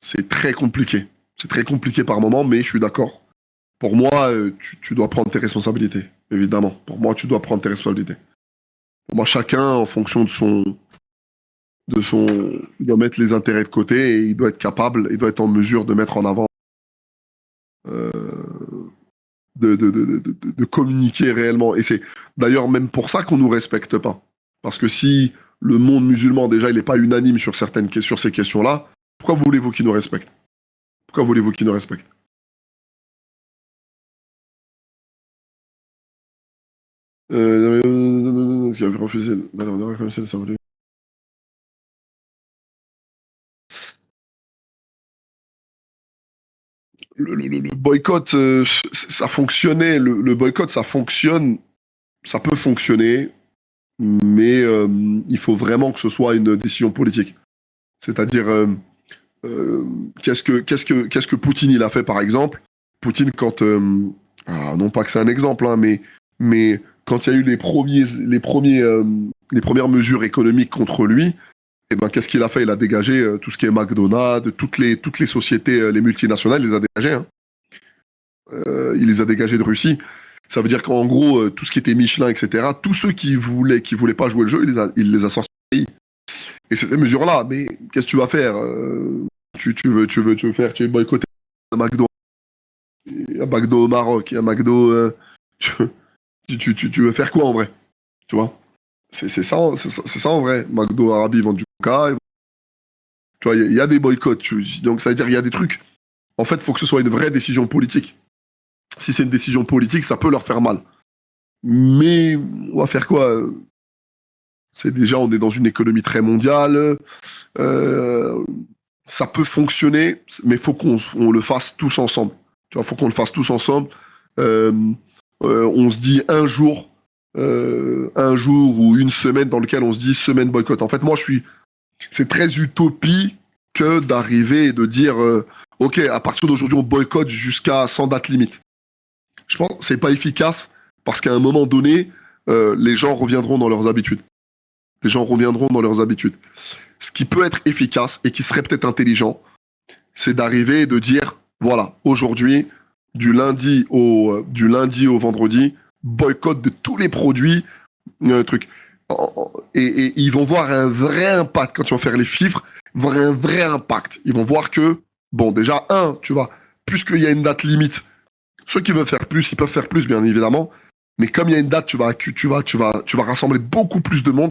c'est très compliqué. C'est très compliqué par moment, mais je suis d'accord. Pour moi, tu dois prendre tes responsabilités, évidemment. Pour moi, tu dois prendre tes responsabilités. Pour moi, chacun, en fonction il doit mettre les intérêts de côté et il doit être capable, il doit être en mesure de mettre en avant, euh, de communiquer réellement. Et c'est d'ailleurs même pour ça qu'on nous respecte pas. Parce que si le monde musulman, déjà, il n'est pas unanime sur sur ces questions-là, pourquoi voulez-vous qu'il nous respecte? Pourquoi voulez-vous qu'il nous respecte? Qui avait refusé d'aller en Irak, ça voulait- le boycott, ça fonctionnait. Le boycott, ça fonctionne. Ça peut fonctionner, mais il faut vraiment que ce soit une décision politique. C'est-à-dire, qu'est-ce que Poutine il a fait, par exemple? Poutine, non pas que c'est un exemple, hein, mais quand il y a eu les premières mesures économiques contre lui, eh ben, qu'est-ce qu'il a fait? Il a dégagé tout ce qui est McDonald's, toutes les sociétés, les multinationales, il les a dégagées, hein. Il les a dégagées de Russie. Ça veut dire qu'en gros, tout ce qui était Michelin, etc., tous ceux qui voulaient pas jouer le jeu, il les a sortis. Et c'est ces mesures-là. Mais qu'est-ce que tu vas faire tu veux boycotter un McDo, un McDo au Maroc, un McDo. Tu, tu veux faire quoi en vrai? Tu vois? C'est ça, c'est ça en vrai. McDo Arabie, ils vendent du coca. Tu vois, il y a des boycotts. Donc ça veut dire qu'il y a des trucs. En fait, il faut que ce soit une vraie décision politique. Si c'est une décision politique, ça peut leur faire mal. Mais on va faire quoi? C'est déjà, on est dans une économie très mondiale. Ça peut fonctionner, mais il faut qu'on le fasse tous ensemble. Tu vois, faut qu'on le fasse tous ensemble. Euh, on se dit un jour ou une semaine dans lequel on se dit semaine boycott. En fait, moi, c'est très utopie que d'arriver et de dire, ok, à partir d'aujourd'hui, on boycotte jusqu'à sans date limite. Je pense que c'est pas efficace parce qu'à un moment donné, les gens reviendront dans leurs habitudes. Les gens reviendront dans leurs habitudes. Ce qui peut être efficace et qui serait peut-être intelligent, c'est d'arriver et de dire, voilà, aujourd'hui, du lundi au vendredi, boycott de tous les produits, truc. Et ils vont voir un vrai impact quand tu vas faire les chiffres, voir un vrai impact. Ils vont voir que, bon, déjà, tu vois, puisqu'il y a une date limite, ceux qui veulent faire plus, ils peuvent faire plus, bien évidemment. Mais comme il y a une date, tu vas rassembler beaucoup plus de monde.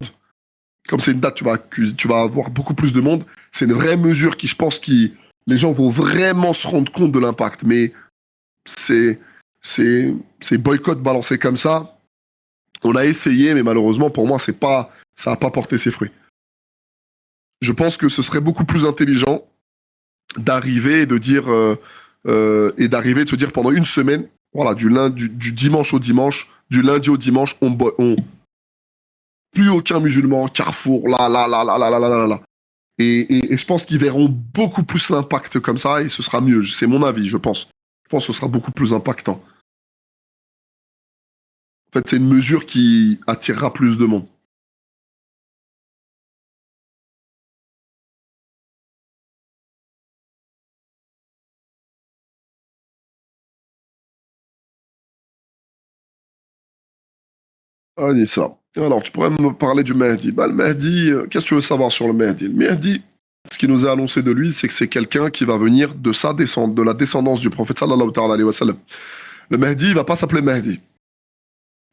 Comme c'est une date, tu vas avoir beaucoup plus de monde. C'est une vraie mesure qui, je pense, les gens vont vraiment se rendre compte de l'impact. Mais c'est boycott balancé comme ça. On a essayé, mais malheureusement, pour moi, ça n'a pas porté ses fruits. Je pense que ce serait beaucoup plus intelligent d'arriver et de dire, et d'arriver de se dire pendant une semaine, voilà, du dimanche au dimanche, du lundi au dimanche, plus aucun musulman, Carrefour, là. Et je pense qu'ils verront beaucoup plus l'impact comme ça et ce sera mieux. C'est mon avis, je pense. Je pense que ce sera beaucoup plus impactant. En fait, c'est une mesure qui attirera plus de monde. Ah, dis ça. Alors, tu pourrais me parler du Mahdi. Bah, le Mahdi, qu'est-ce que tu veux savoir sur le Mahdi? Le Mahdi, ce qui nous est annoncé de lui, c'est que c'est quelqu'un qui va venir de la descendance du prophète sallallahu alayhi wa sallam. Le Mahdi, il va pas s'appeler Mahdi.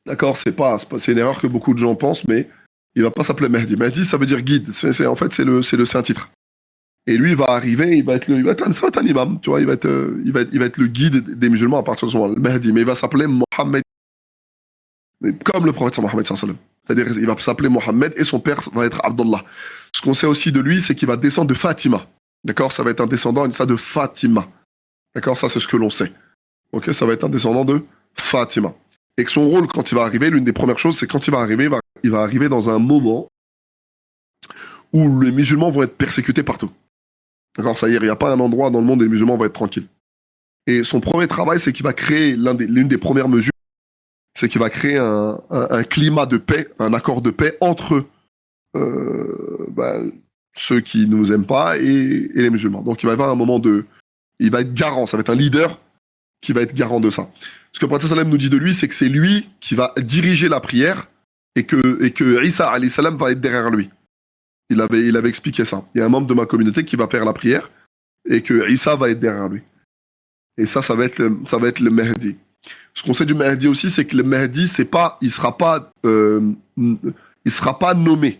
D'accord, c'est une erreur que beaucoup de gens pensent, mais il va pas s'appeler Mahdi. Mahdi, ça veut dire guide. En fait, c'est le saint-titre. Et lui, il va arriver, ça va être un imam, tu vois, il va être le guide des musulmans à partir de ce moment, le Mahdi, mais il va s'appeler Mohammed, comme le prophète Mohammed sallallahu alayhi wa sallam. C'est-à-dire, il va s'appeler Mohammed et son père va être Abdullah. Ce qu'on sait aussi de lui, c'est qu'il va descendre de Fatima. D'accord, ça va être un descendant de Fatima. D'accord, ça c'est ce que l'on sait. Ok, ça va être un descendant de Fatima. Et que son rôle, quand il va arriver, l'une des premières choses, c'est quand il va arriver, il va arriver dans un moment où les musulmans vont être persécutés partout. D'accord, ça y est, il n'y a pas un endroit dans le monde où les musulmans vont être tranquilles. Et son premier travail, c'est qu'il va créer l'une des premières mesures, c'est qu'il va créer un climat de paix, un accord de paix entre ceux qui ne nous aiment pas et les musulmans. Donc il va y avoir un moment il va être garant, ça va être un leader qui va être garant de ça. Ce que le prophète sallam nous dit de lui, c'est que c'est lui qui va diriger la prière et que Isa alayhi salam va être derrière lui. Il avait expliqué ça. Il y a un membre de ma communauté qui va faire la prière et que Isa va être derrière lui. Et ça va être le Mahdi. Ce qu'on sait du Mahdi aussi, c'est que le Mahdi, il sera pas nommé.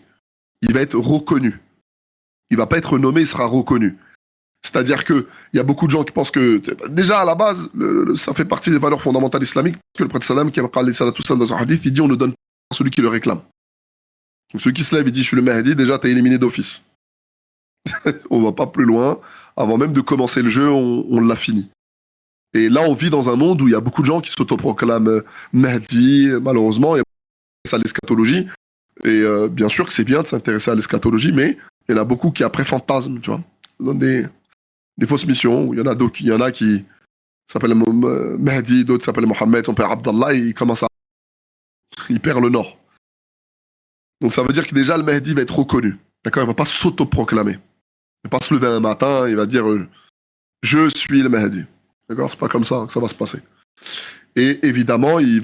Il va être reconnu. Il va pas être nommé, il sera reconnu. C'est-à-dire que il y a beaucoup de gens qui pensent que déjà à la base, ça fait partie des valeurs fondamentales islamiques que le prophète sallam qui a parlé ça dans un hadith, il dit on ne donne pas à celui qui le réclame. Donc celui qui se lève et dit je suis le Mahdi, déjà t'es éliminé d'office. On va pas plus loin. Avant même de commencer le jeu, on l'a fini. Et là, on vit dans un monde où il y a beaucoup de gens qui s'autoproclament Mahdi, malheureusement, et à l'eschatologie. Et bien sûr que c'est bien de s'intéresser à l'eschatologie, mais il y en a beaucoup qui après fantasment, tu vois, dans des fausses missions, où il y en a qui s'appellent Mahdi, d'autres s'appellent Mohammed, son père Abdallah, et il perd le nord. Donc ça veut dire que déjà le Mahdi va être reconnu. D'accord, il va pas s'autoproclamer. Il va pas se lever un matin, il va dire je suis le Mahdi. D'accord, c'est pas comme ça que ça va se passer. Et évidemment, il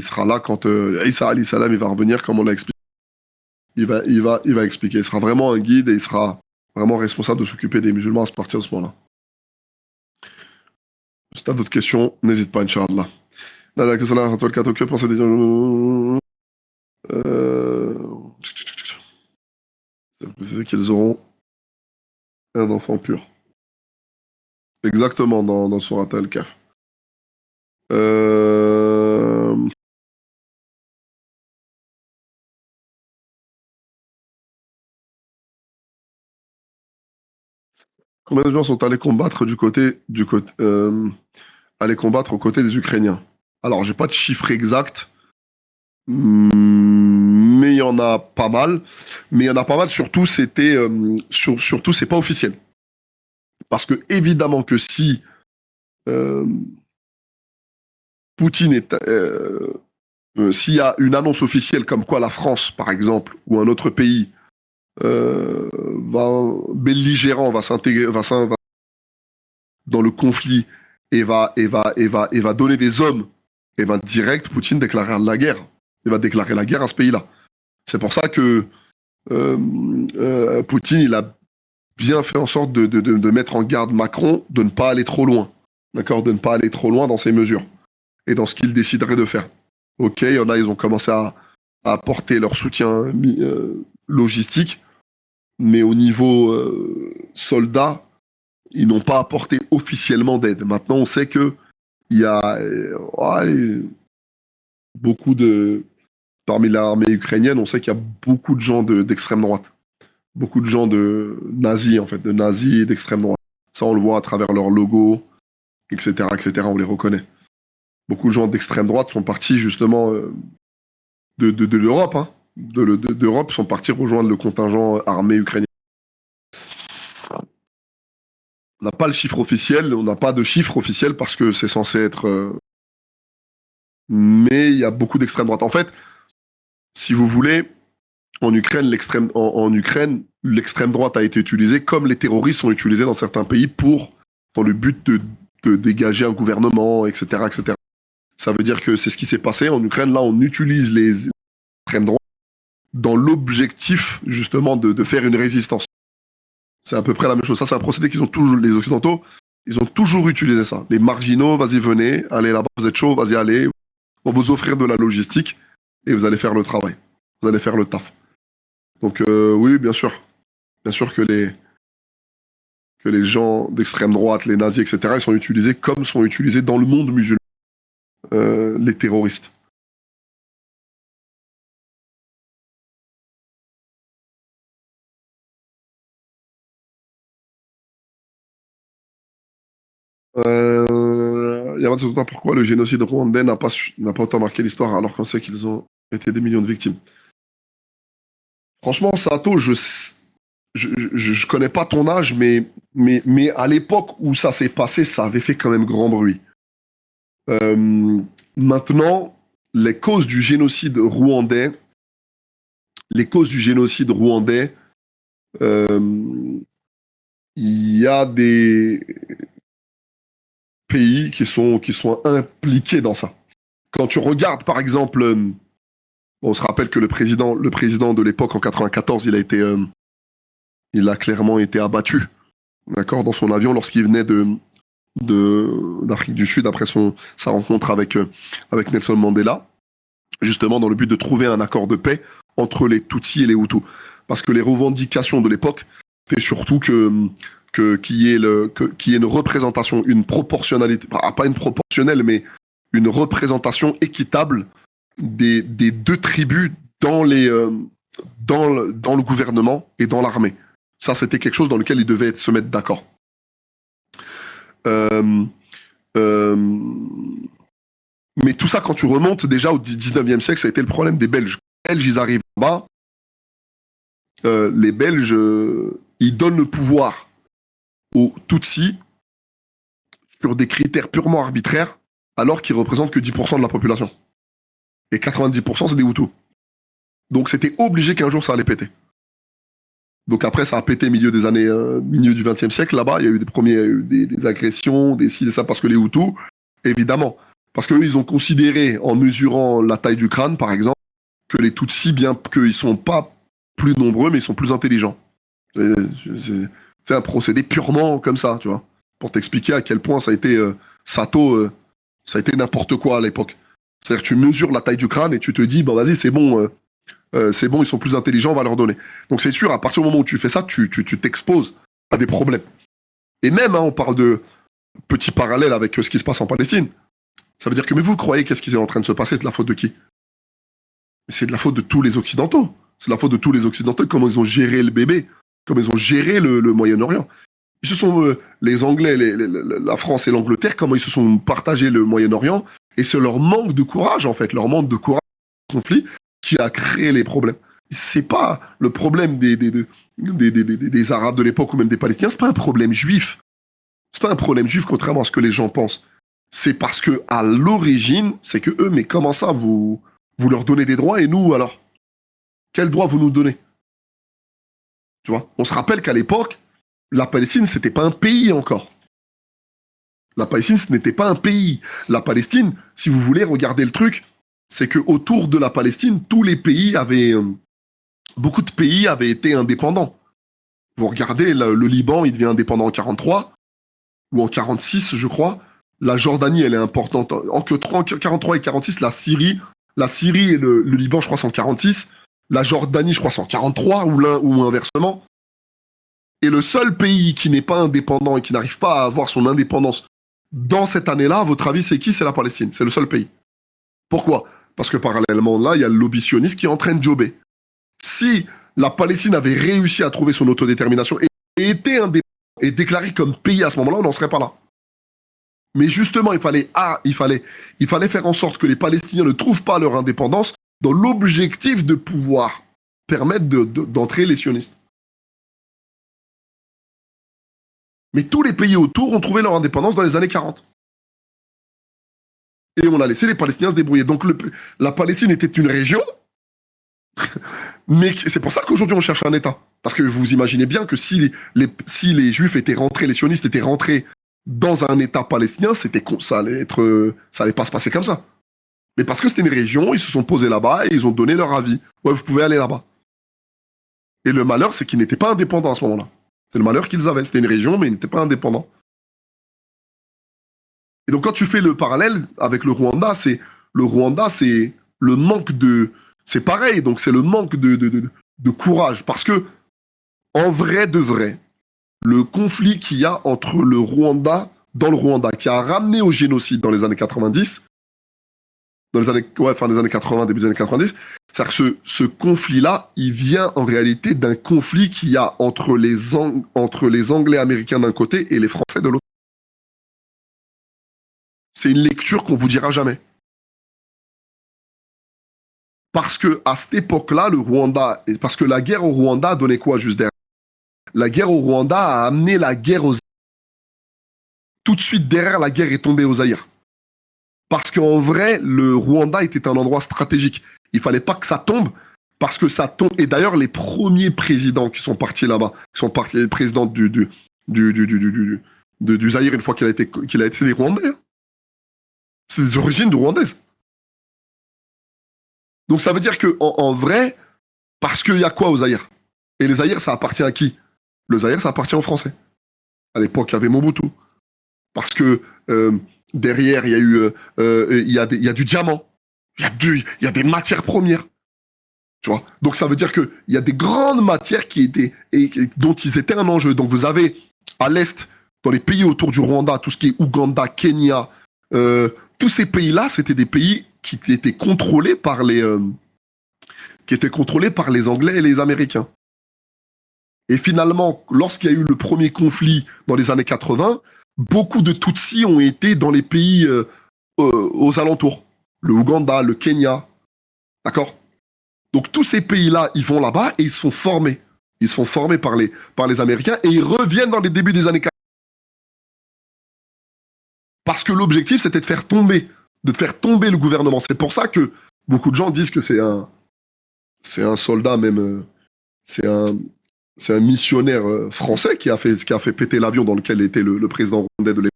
sera là quand Issa alayhi salam il va revenir, comme on l'a expliqué. Il va expliquer. Il sera vraiment un guide et il sera vraiment responsable de s'occuper des musulmans à partir de ce moment-là. Si tu as d'autres questions, n'hésite pas, Inch'Allah. Que penser des gens c'est qu'ils auront un enfant pur. Exactement, dans Surat Al-Kahf. Combien de gens sont allés combattre aller combattre aux côtés des Ukrainiens? Alors, j'ai pas de chiffre exact, mais il y en a pas mal. Mais il y en a pas mal, surtout, surtout, c'est pas officiel. Parce que, évidemment, que si Poutine s'il y a une annonce officielle comme quoi la France, par exemple, ou un autre pays belligérant va s'intégrer dans le conflit et va donner des hommes, et ben direct, Poutine déclarera la guerre. Il va déclarer la guerre à ce pays-là. C'est pour ça que Poutine, il a bien fait en sorte de mettre en garde Macron de ne pas aller trop loin. D'accord? De ne pas aller trop loin dans ses mesures et dans ce qu'il déciderait de faire. Ok, il y en a, ils ont commencé à apporter leur soutien logistique, mais au niveau soldats, ils n'ont pas apporté officiellement d'aide. Maintenant, on sait que il y a beaucoup de... Parmi l'armée ukrainienne, on sait qu'il y a beaucoup de gens d'extrême droite. Beaucoup de gens de nazis, en fait, de nazis et d'extrême droite. Ça, on le voit à travers leur logo, etc., etc., on les reconnaît. Beaucoup de gens d'extrême droite sont partis, justement, de l'Europe, hein. D'Europe, sont partis rejoindre le contingent armé ukrainien. On n'a pas le chiffre officiel, on n'a pas de chiffre officiel parce que c'est censé être... mais il y a beaucoup d'extrême droite. En fait, si vous voulez, en Ukraine, l'extrême droite a été utilisée comme les terroristes sont utilisés dans certains pays dans le but de dégager un gouvernement, etc., etc. Ça veut dire que c'est ce qui s'est passé en Ukraine. Là, on utilise les extrêmes droites dans l'objectif, justement, de faire une résistance. C'est à peu près la même chose. Ça, c'est un procédé qu'ils ont toujours, les Occidentaux, ils ont toujours utilisé ça. Les marginaux, vas-y, venez, allez là-bas, vous êtes chaud, vas-y, allez. On va vous offrir de la logistique et vous allez faire le travail. Vous allez faire le taf. Donc, oui, bien sûr. Bien sûr que les gens d'extrême droite, les nazis, etc., ils sont utilisés comme sont utilisés dans le monde musulman les terroristes. Yaman Sultan, pourquoi le génocide rwandais n'a pas autant marqué l'histoire alors qu'on sait qu'ils ont été des millions de victimes? Franchement, Sato, je connais pas ton âge, mais à l'époque où ça s'est passé, ça avait fait quand même grand bruit. Maintenant, les causes du génocide rwandais, il y a des pays qui sont impliqués dans ça. Quand tu regardes, par exemple, on se rappelle que le président de l'époque en 94, il a clairement été abattu, d'accord, dans son avion lorsqu'il venait d'Afrique du Sud après sa rencontre avec Nelson Mandela, justement dans le but de trouver un accord de paix entre les Tutsis et les Hutus. Parce que les revendications de l'époque, c'était surtout qu'il y ait une représentation, une proportionnalité, pas une proportionnelle, mais une représentation équitable des deux tribus dans le gouvernement et dans l'armée. Ça, c'était quelque chose dans lequel ils devaient se mettre d'accord. Mais tout ça, quand tu remontes déjà au 19e siècle, ça a été le problème des Belges. Les Belges, ils arrivent là-bas. Les Belges, ils donnent le pouvoir aux Tutsis sur des critères purement arbitraires, alors qu'ils représentent que 10% de la population. Et 90%, c'est des Hutus. Donc c'était obligé qu'un jour ça allait péter. Donc après, ça a pété milieu du XXe siècle. Là-bas, il y a eu des agressions, des ci, des ça, parce que les Hutus, évidemment. Parce qu'eux, ils ont considéré, en mesurant la taille du crâne, par exemple, que les Tutsis, bien qu'ils sont pas plus nombreux, mais ils sont plus intelligents. C'est un procédé purement comme ça, tu vois, pour t'expliquer à quel point ça a été Sato, ça a été n'importe quoi à l'époque. C'est-à-dire que tu mesures la taille du crâne et tu te dis, bon, vas-y, c'est bon, ils sont plus intelligents, on va leur donner. Donc c'est sûr, à partir du moment où tu fais ça, tu t'exposes à des problèmes. Et même, hein, on parle de petit parallèle avec ce qui se passe en Palestine. Ça veut dire que, mais vous croyez qu'est-ce qui est en train de se passer, c'est de la faute de qui? C'est de la faute de tous les Occidentaux. C'est de la faute de tous les Occidentaux, comment ils ont géré le bébé, comment ils ont géré le Moyen-Orient. Ils se sont, les Anglais, la France et l'Angleterre, comment ils se sont partagés le Moyen-Orient, et c'est leur manque de courage, en fait, leur manque de courage au conflit qui a créé les problèmes. C'est pas le problème des Arabes de l'époque ou même des Palestiniens, c'est pas un problème juif. C'est pas un problème juif, contrairement à ce que les gens pensent. C'est parce que, à l'origine, c'est que eux, mais comment ça, vous leur donnez des droits et nous, alors? Quels droits vous nous donnez? Tu vois? On se rappelle qu'à l'époque, la Palestine, c'était pas un pays encore. La Palestine, ce n'était pas un pays. La Palestine, si vous voulez regarder le truc, c'est que autour de la Palestine, tous les pays avaient, beaucoup de pays avaient été indépendants. Vous regardez, le Liban, il devient indépendant en 43 ou en 46, je crois. La Jordanie, elle est importante. Entre 43 et 46, la Syrie et le Liban, je crois, c'est en 46. La Jordanie, je crois, c'est en 43 ou l'un ou inversement. Et le seul pays qui n'est pas indépendant et qui n'arrive pas à avoir son indépendance dans cette année-là, à votre avis, c'est qui? C'est la Palestine. C'est le seul pays. Pourquoi? Parce que parallèlement là, il y a le lobby sioniste qui est en train de jobber. Si la Palestine avait réussi à trouver son autodétermination et était indépendante et déclarée comme pays à ce moment-là, on n'en serait pas là. Mais justement, il fallait faire en sorte que les Palestiniens ne trouvent pas leur indépendance dans l'objectif de pouvoir permettre d'entrer les sionistes. Mais tous les pays autour ont trouvé leur indépendance dans les années 40. Et on a laissé les Palestiniens se débrouiller. Donc la Palestine était une région, mais c'est pour ça qu'aujourd'hui on cherche un État. Parce que vous imaginez bien que si les Juifs étaient rentrés, les sionistes étaient rentrés dans un État palestinien, ça allait pas se passer comme ça. Mais parce que c'était une région, ils se sont posés là-bas et ils ont donné leur avis. Ouais, vous pouvez aller là-bas. Et le malheur, c'est qu'ils n'étaient pas indépendants à ce moment-là. C'est le malheur qu'ils avaient. C'était une région, mais ils n'étaient pas indépendants. Et donc, quand tu fais le parallèle avec le Rwanda, c'est le manque de. C'est pareil, donc c'est le manque de courage. Parce que, en vrai de vrai, le conflit qu'il y a entre le Rwanda, dans le Rwanda, qui a ramené au génocide dans les années 90, fin des années 80, début des années 90, c'est-à-dire que ce conflit-là, il vient en réalité d'un conflit qu'il y a entre les Anglais américains d'un côté et les Français de l'autre. C'est une lecture qu'on vous dira jamais. Parce que à cette époque-là, parce que la guerre au Rwanda a donné quoi juste derrière? La guerre au Rwanda a amené la guerre aux. Tout de suite derrière, la guerre est tombée au Zaïre. Parce qu'en vrai, le Rwanda était un endroit stratégique. Il fallait pas que ça tombe, parce que ça tombe. Et d'ailleurs, les premiers présidents qui sont partis là-bas, qui sont partis, les présidents du Zaïre, une fois qu'il a été des Rwandais. Hein. C'est des origines rwandaises. Donc ça veut dire que en vrai, parce qu'il y a quoi au Zaïre? Et le Zaïre, ça appartient à qui? Le Zaïre, ça appartient aux Français. À l'époque, il y avait Mobutu. Parce que derrière, il y a eu, il y a du diamant. Il y a des matières premières. Tu vois. Donc ça veut dire qu'il y a des grandes matières dont ils étaient un enjeu. Donc vous avez à l'est, dans les pays autour du Rwanda, tout ce qui est Ouganda, Kenya, tous ces pays-là, c'était des pays qui étaient contrôlés par les Anglais et les Américains. Et finalement, lorsqu'il y a eu le premier conflit dans les années 80, beaucoup de Tutsis ont été dans les pays aux alentours. Le Ouganda, le Kenya. D'accord? Donc tous ces pays-là, ils vont là-bas et ils se font former. Ils se font former par les Américains et ils reviennent dans les débuts des années 40. Parce que l'objectif, c'était de faire tomber le gouvernement. C'est pour ça que beaucoup de gens disent que c'est un soldat même, c'est un missionnaire français qui a fait péter l'avion dans lequel était le président rwandais de l'époque.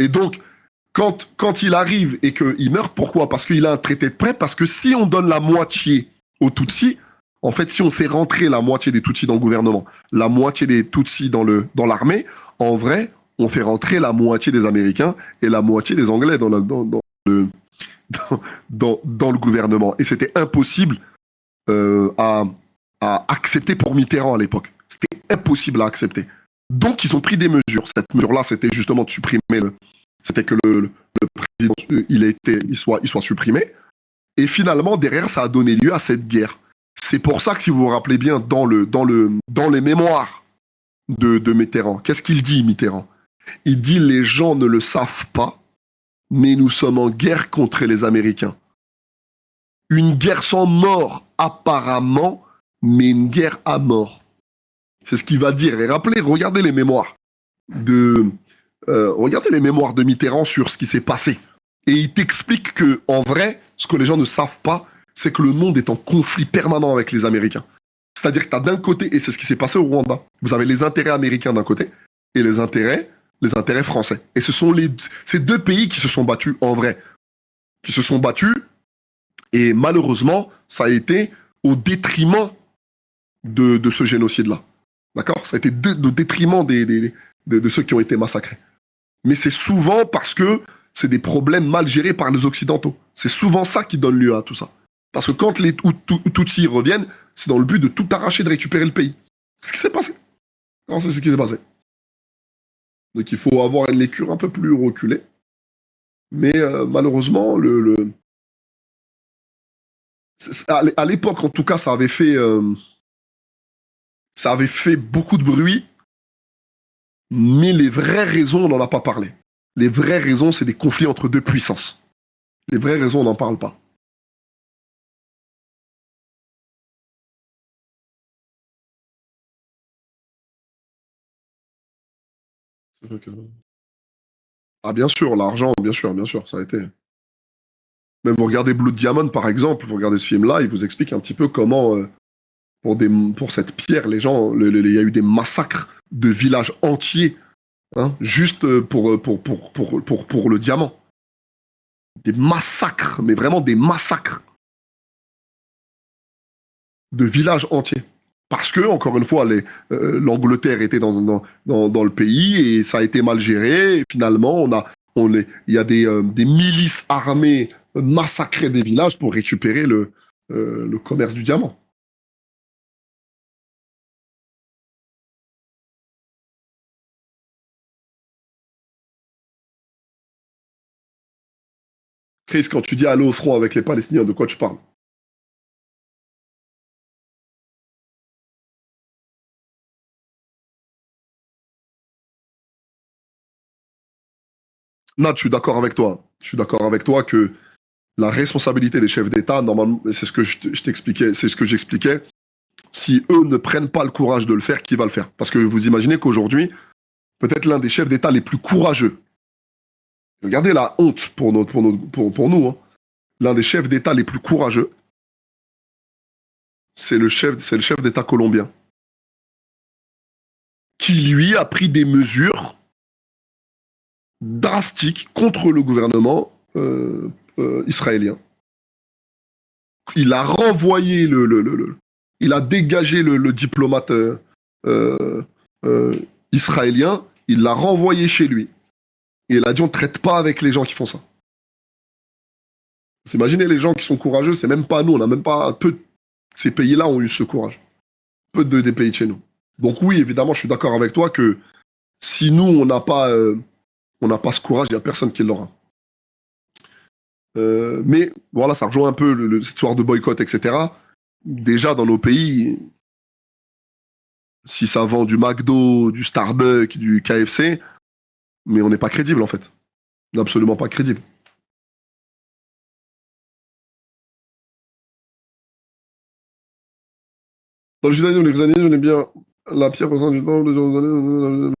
Et donc, quand il arrive et qu'il meurt, pourquoi? Parce qu'il a un traité de paix, parce que si on donne la moitié aux Tutsis, en fait, si on fait rentrer la moitié des Tutsis dans le gouvernement, la moitié des Tutsis dans l'armée, en vrai, on fait rentrer la moitié des Américains et la moitié des Anglais dans le gouvernement. Et c'était impossible à accepter pour Mitterrand à l'époque. C'était impossible à accepter. Donc, ils ont pris des mesures. Cette mesure-là, c'était justement de supprimer c'était que le président il soit supprimé. Et finalement, derrière, ça a donné lieu à cette guerre. C'est pour ça que, si vous vous rappelez bien, dans les mémoires de Mitterrand, qu'est-ce qu'il dit, Mitterrand? Il dit: les gens ne le savent pas, mais nous sommes en guerre contre les Américains. Une guerre sans mort, apparemment, mais une guerre à mort. C'est ce qu'il va dire. Et rappelez, regardez les mémoires de Mitterrand sur ce qui s'est passé. Et il t'explique que, en vrai, ce que les gens ne savent pas, c'est que le monde est en conflit permanent avec les Américains. C'est-à-dire que tu as d'un côté, et c'est ce qui s'est passé au Rwanda, vous avez les intérêts américains d'un côté et les intérêts français. Et ce sont ces deux pays qui se sont battus, en vrai. Qui se sont battus, et malheureusement, ça a été au détriment de ce génocide-là. D'accord? Ça a été au détriment de ceux qui ont été massacrés. Mais c'est souvent parce que c'est des problèmes mal gérés par les Occidentaux. C'est souvent ça qui donne lieu à tout ça. Parce que quand les Tutsis reviennent, c'est dans le but de tout arracher, de récupérer le pays. C'est ce qui s'est passé. C'est ce qui s'est passé. Donc il faut avoir une lecture un peu plus reculée. Mais malheureusement, à l'époque, en tout cas, ça avait fait beaucoup de bruit. Mais les vraies raisons, on n'en a pas parlé. Les vraies raisons, c'est des conflits entre deux puissances. Les vraies raisons, on n'en parle pas. Ah, bien sûr, l'argent, bien sûr, ça a été. Même vous regardez Blood Diamond, par exemple, vous regardez ce film-là, il vous explique un petit peu comment, pour cette pierre, les gens, il y a eu des massacres de villages entiers, hein, juste pour le diamant. Des massacres, mais vraiment des massacres de villages entiers. Parce que, encore une fois, l'Angleterre était dans le pays et ça a été mal géré. Et finalement, il y a des milices armées massacrées des villages pour récupérer le commerce du diamant. Chris, quand tu dis aller au front avec les Palestiniens, de quoi tu parles? Nat, je suis d'accord avec toi. Je suis d'accord avec toi que la responsabilité des chefs d'État, normalement, c'est ce que je t'expliquais, c'est ce que j'expliquais. Si eux ne prennent pas le courage de le faire, qui va le faire? Parce que vous imaginez qu'aujourd'hui, peut-être l'un des chefs d'État les plus courageux. Regardez la honte pour nous. Hein. L'un des chefs d'État les plus courageux, c'est le chef d'État colombien, qui lui a pris des mesures drastiques contre le gouvernement israélien. Il a renvoyé il a dégagé le diplomate euh, euh, israélien, il l'a renvoyé chez lui. Et il a dit: on ne traite pas avec les gens qui font ça. Vous imaginez les gens qui sont courageux, c'est même pas nous, on n'a même pas peu de ces pays-là ont eu ce courage. Peu des pays de chez nous. Donc oui, évidemment, je suis d'accord avec toi que si nous, on n'a pas ce courage, il n'y a personne qui l'aura. Mais voilà, ça rejoint un peu cette histoire de boycott, etc. Déjà, dans nos pays, si ça vend du McDo, du Starbucks, du KFC, mais on n'est pas crédible, en fait. On n'est absolument pas crédible. Dans le judaïsme, les chrétiennes, on est bien la pierre au sein du temple de Jérusalem,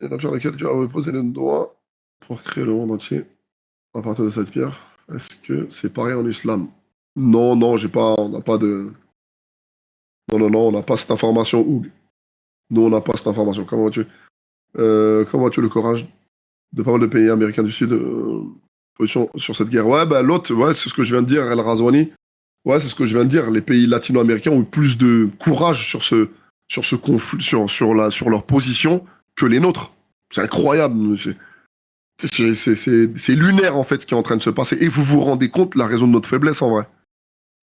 et la pierre à laquelle Dieu a posé le doigt pour créer le monde entier à partir de cette pierre. Est-ce que c'est pareil en islam? Non, non, on n'a pas de. Non, non, non, on n'a pas cette information. Nous, on n'a pas cette information. Comment as-tu le courage de pas mal de pays américains du Sud position sur cette guerre. Ouais, bah l'autre, ouais, c'est ce que je viens de dire, El Razouani. Ouais, c'est ce que je viens de dire. Les pays latino-américains ont eu plus de courage sur ce conflit, sur leur position que les nôtres. C'est incroyable. C'est lunaire, en fait, ce qui est en train de se passer. Et vous vous rendez compte la raison de notre faiblesse, en vrai.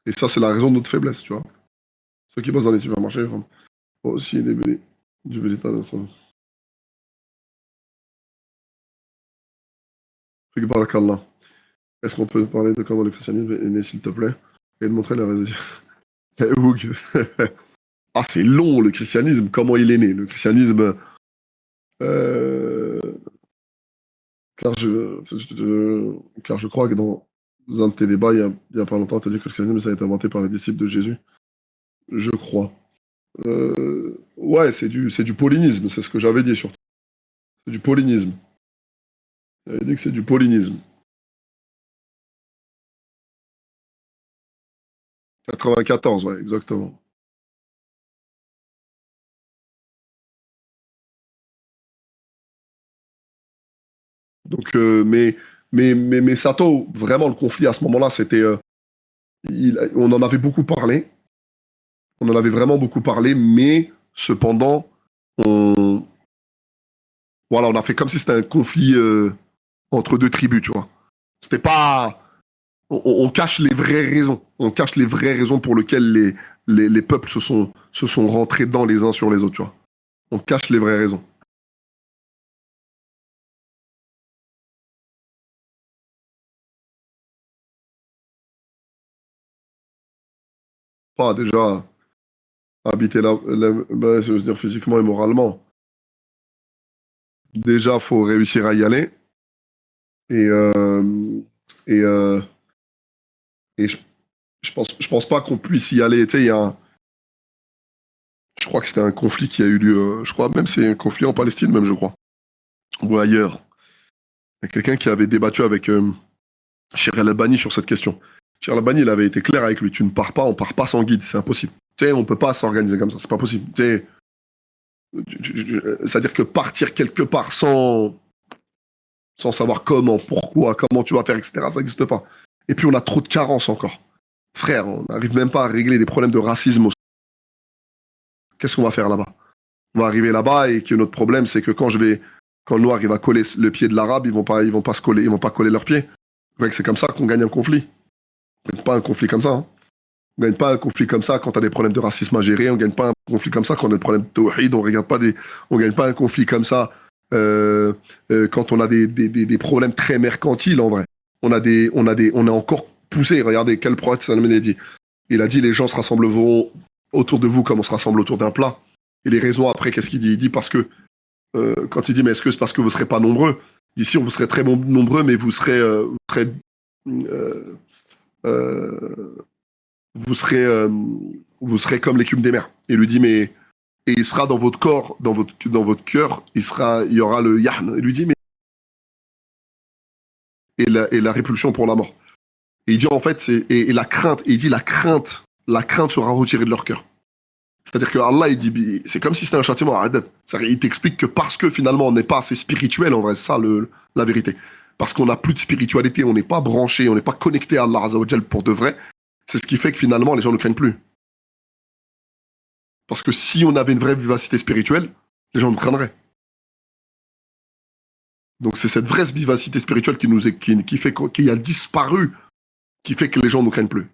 Et ça, c'est la raison de notre faiblesse, tu vois. Ceux qui bossent dans les supermarchés, vraiment. Aussi du végétal. Fait que barakallah. Est-ce qu'on peut parler de comment le christianisme est né, s'il te plaît? Et de montrer la raison. Ah, c'est long, le christianisme. Comment il est né? Le christianisme. euh, car je crois que dans un de tes débats, il y a pas longtemps, tu as dit que le christianisme, ça a été inventé par les disciples de Jésus. Je crois. Ouais, c'est du paulinisme, c'est ce que j'avais dit surtout. C'est du paulinisme. J'avais dit que c'est du paulinisme. 94, ouais, exactement. Donc, mais Sato, vraiment, le conflit à ce moment-là, c'était. On en avait beaucoup parlé. On en avait vraiment beaucoup parlé, mais cependant, on, voilà, on a fait comme si c'était un conflit entre deux tribus, tu vois. C'était pas. On cache les vraies raisons. On cache les vraies raisons pour lesquelles les peuples se sont rentrés dans les uns sur les autres, tu vois. On cache les vraies raisons. Pas déjà habiter là, je veux dire physiquement et moralement. Déjà, faut réussir à y aller. Et, et, euh, et je pense pas qu'on puisse y aller. Tu sais, je crois que c'était un conflit qui a eu lieu. Je crois même c'est un conflit en Palestine, même, je crois. Ou ailleurs. Il y a quelqu'un qui avait débattu avec Cheikh Al-Albani sur cette question. Cheikh Al-Albani, il avait été clair avec lui. Tu ne pars pas, on part pas sans guide. C'est impossible. Tu sais, on peut pas s'organiser comme ça. C'est pas possible. Tu sais, c'est-à-dire que partir quelque part sans savoir comment, pourquoi, comment tu vas faire, etc., ça n'existe pas. Et puis, on a trop de carences encore. Frère, on n'arrive même pas à régler des problèmes de racisme. Qu'est-ce qu'on va faire là-bas? On va arriver là-bas et que notre problème, c'est que quand le noir il va coller le pied de l'arabe, ils vont pas se coller, ils vont pas coller leur pied. C'est comme ça qu'on gagne un conflit. On gagne pas un conflit comme ça. Hein. On gagne pas un conflit comme ça quand tu as des problèmes de racisme à gérer. On gagne pas un conflit comme ça quand on a des problèmes de tawhid. On gagne pas un conflit comme ça quand on a des problèmes très mercantiles en vrai. On a encore poussé. Regardez quel prophète Salomon a dit. Il a dit les gens se rassembleront autour de vous comme on se rassemble autour d'un plat. Et les raisons après, qu'est-ce qu'il dit? Il dit parce que quand il dit mais est-ce que c'est parce que vous serez pas nombreux? Il dit si on vous serez très nombreux, mais euh, euh, vous serez, euh, vous serez comme l'écume des mers. Et il lui dit, mais, et il sera dans votre corps, dans votre cœur, il y aura le yahn. Il lui dit, mais, et la répulsion pour la mort. Et il dit, en fait, et la crainte, et il dit, la crainte sera retirée de leur cœur. C'est-à-dire que Allah, il dit, c'est comme si c'était un châtiment à Adab. Il t'explique que parce que finalement, on n'est pas assez spirituel, en vrai, c'est ça la vérité. Parce qu'on n'a plus de spiritualité, on n'est pas branché, on n'est pas connecté à Allah Azzawajal pour de vrai. C'est ce qui fait que finalement, les gens ne craignent plus. Parce que si on avait une vraie vivacité spirituelle, les gens nous craindraient. Donc c'est cette vraie vivacité spirituelle qui fait qui a disparu, qui fait que les gens ne nous craignent plus.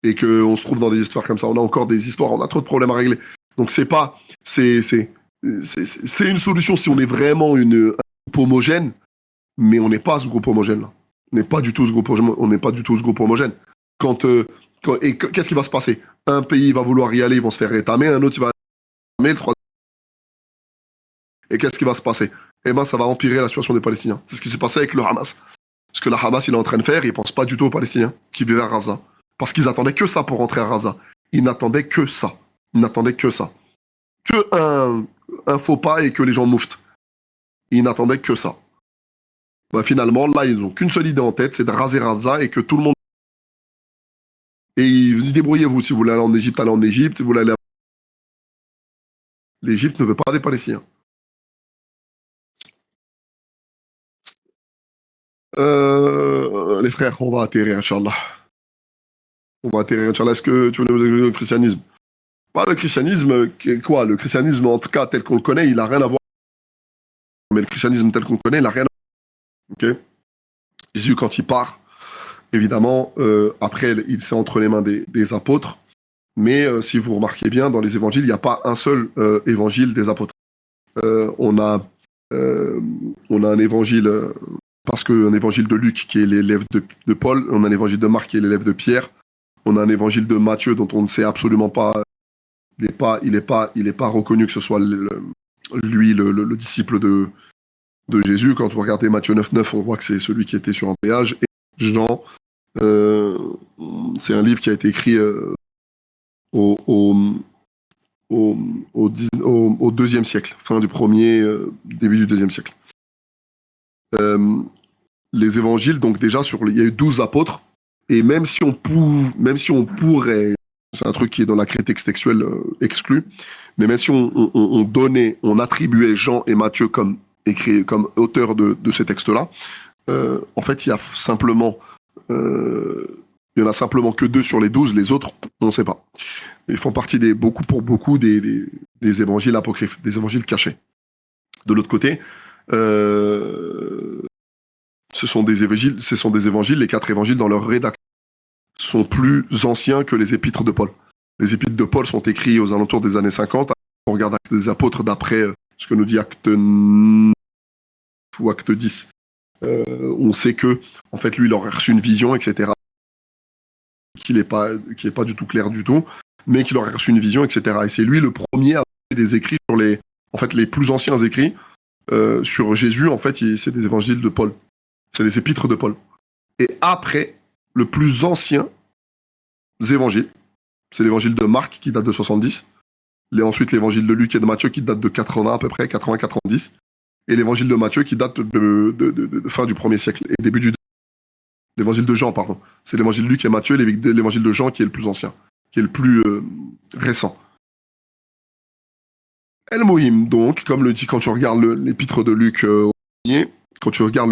Et qu'on se trouve dans des histoires comme ça. On a encore des histoires, on a trop de problèmes à régler. Donc c'est pas. C'est une solution si on est vraiment un groupe homogène, mais on n'est pas ce groupe homogène là. On n'est pas du tout ce groupe homogène. On n'est pas du tout ce groupe homogène. Et qu'est-ce qui va se passer? Un pays va vouloir y aller, ils vont se faire rétamer, un autre il va rétamer, le troisième. Et qu'est-ce qui va se passer? Eh ben, ça va empirer la situation des Palestiniens. C'est ce qui s'est passé avec le Hamas. Ce que le Hamas il est en train de faire, il ne pense pas du tout aux Palestiniens qui vivent à Gaza. Parce qu'ils attendaient que ça pour rentrer à Gaza. Ils n'attendaient que ça. Ils n'attendaient que ça. Que un faux pas et que les gens mouftent. Ils n'attendaient que ça. Ben, finalement, là, ils n'ont qu'une seule idée en tête, c'est de raser Gaza et que tout le monde. Et débrouillez-vous. Si vous voulez aller en Égypte, allez en Égypte. Si vous voulez aller. L'Égypte ne veut pas des Palestiniens. Les frères, on va atterrir, Inch'Allah. On va atterrir, Inch'Allah. Est-ce que tu veux nous expliquer le christianisme? Bah, le christianisme, quoi? Le christianisme, en tout cas, tel qu'on le connaît, il n'a rien à voir. Mais le christianisme tel qu'on le connaît, il n'a rien à voir. Okay. Jésus, quand il part, évidemment, après, il c'est entre les mains des apôtres. Mais si vous remarquez bien, dans les évangiles, il n'y a pas un seul évangile des apôtres. On a un évangile, parce qu'un évangile de Luc qui est l'élève de Paul, on a un évangile de Marc qui est l'élève de Pierre, on a un évangile de Matthieu dont on ne sait absolument pas, il n'est pas reconnu que ce soit lui le disciple de Jésus. Quand vous regardez Matthieu 9,9, on voit que c'est celui qui était sur un péage. Et Jean, c'est un livre qui a été écrit au deuxième siècle, fin du premier, début du deuxième siècle. Les évangiles, donc déjà, il y a eu 12 apôtres, et même si on pourrait, c'est un truc qui est dans la critique textuelle exclu, mais même si on attribuait Jean et Matthieu comme auteurs de ces textes-là, en fait, il y en a simplement que 2 sur les 12, les autres, on ne sait pas. Ils font partie des évangiles apocryphes, des évangiles cachés. De l'autre côté, ce sont des évangiles, les 4 évangiles dans leur rédaction sont plus anciens que les épîtres de Paul. Les épîtres de Paul sont écrits aux alentours des années 50. On regarde Actes des apôtres d'après ce que nous dit Acte 9 ou Acte 10. On sait que, en fait, lui, il aurait reçu une vision, etc., qui n'est pas du tout clair du tout, mais qu'il aurait reçu une vision, etc. Et c'est lui le premier à avoir des écrits sur les plus anciens écrits sur Jésus. En fait, c'est des évangiles de Paul. C'est des épîtres de Paul. Et après, le plus ancien évangile, c'est l'évangile de Marc qui date de 70. Ensuite, l'évangile de Luc et de Matthieu qui date de 80 à peu près, 80-90. Et l'évangile de Matthieu qui date de fin du 1er siècle et début du... L'évangile de Jean, pardon. C'est l'évangile de Luc et Matthieu, l'évangile de Jean qui est le plus ancien, qui est le plus récent. El Mohim, donc, comme le dit quand tu regardes l'épître de Luc au premier, quand tu regardes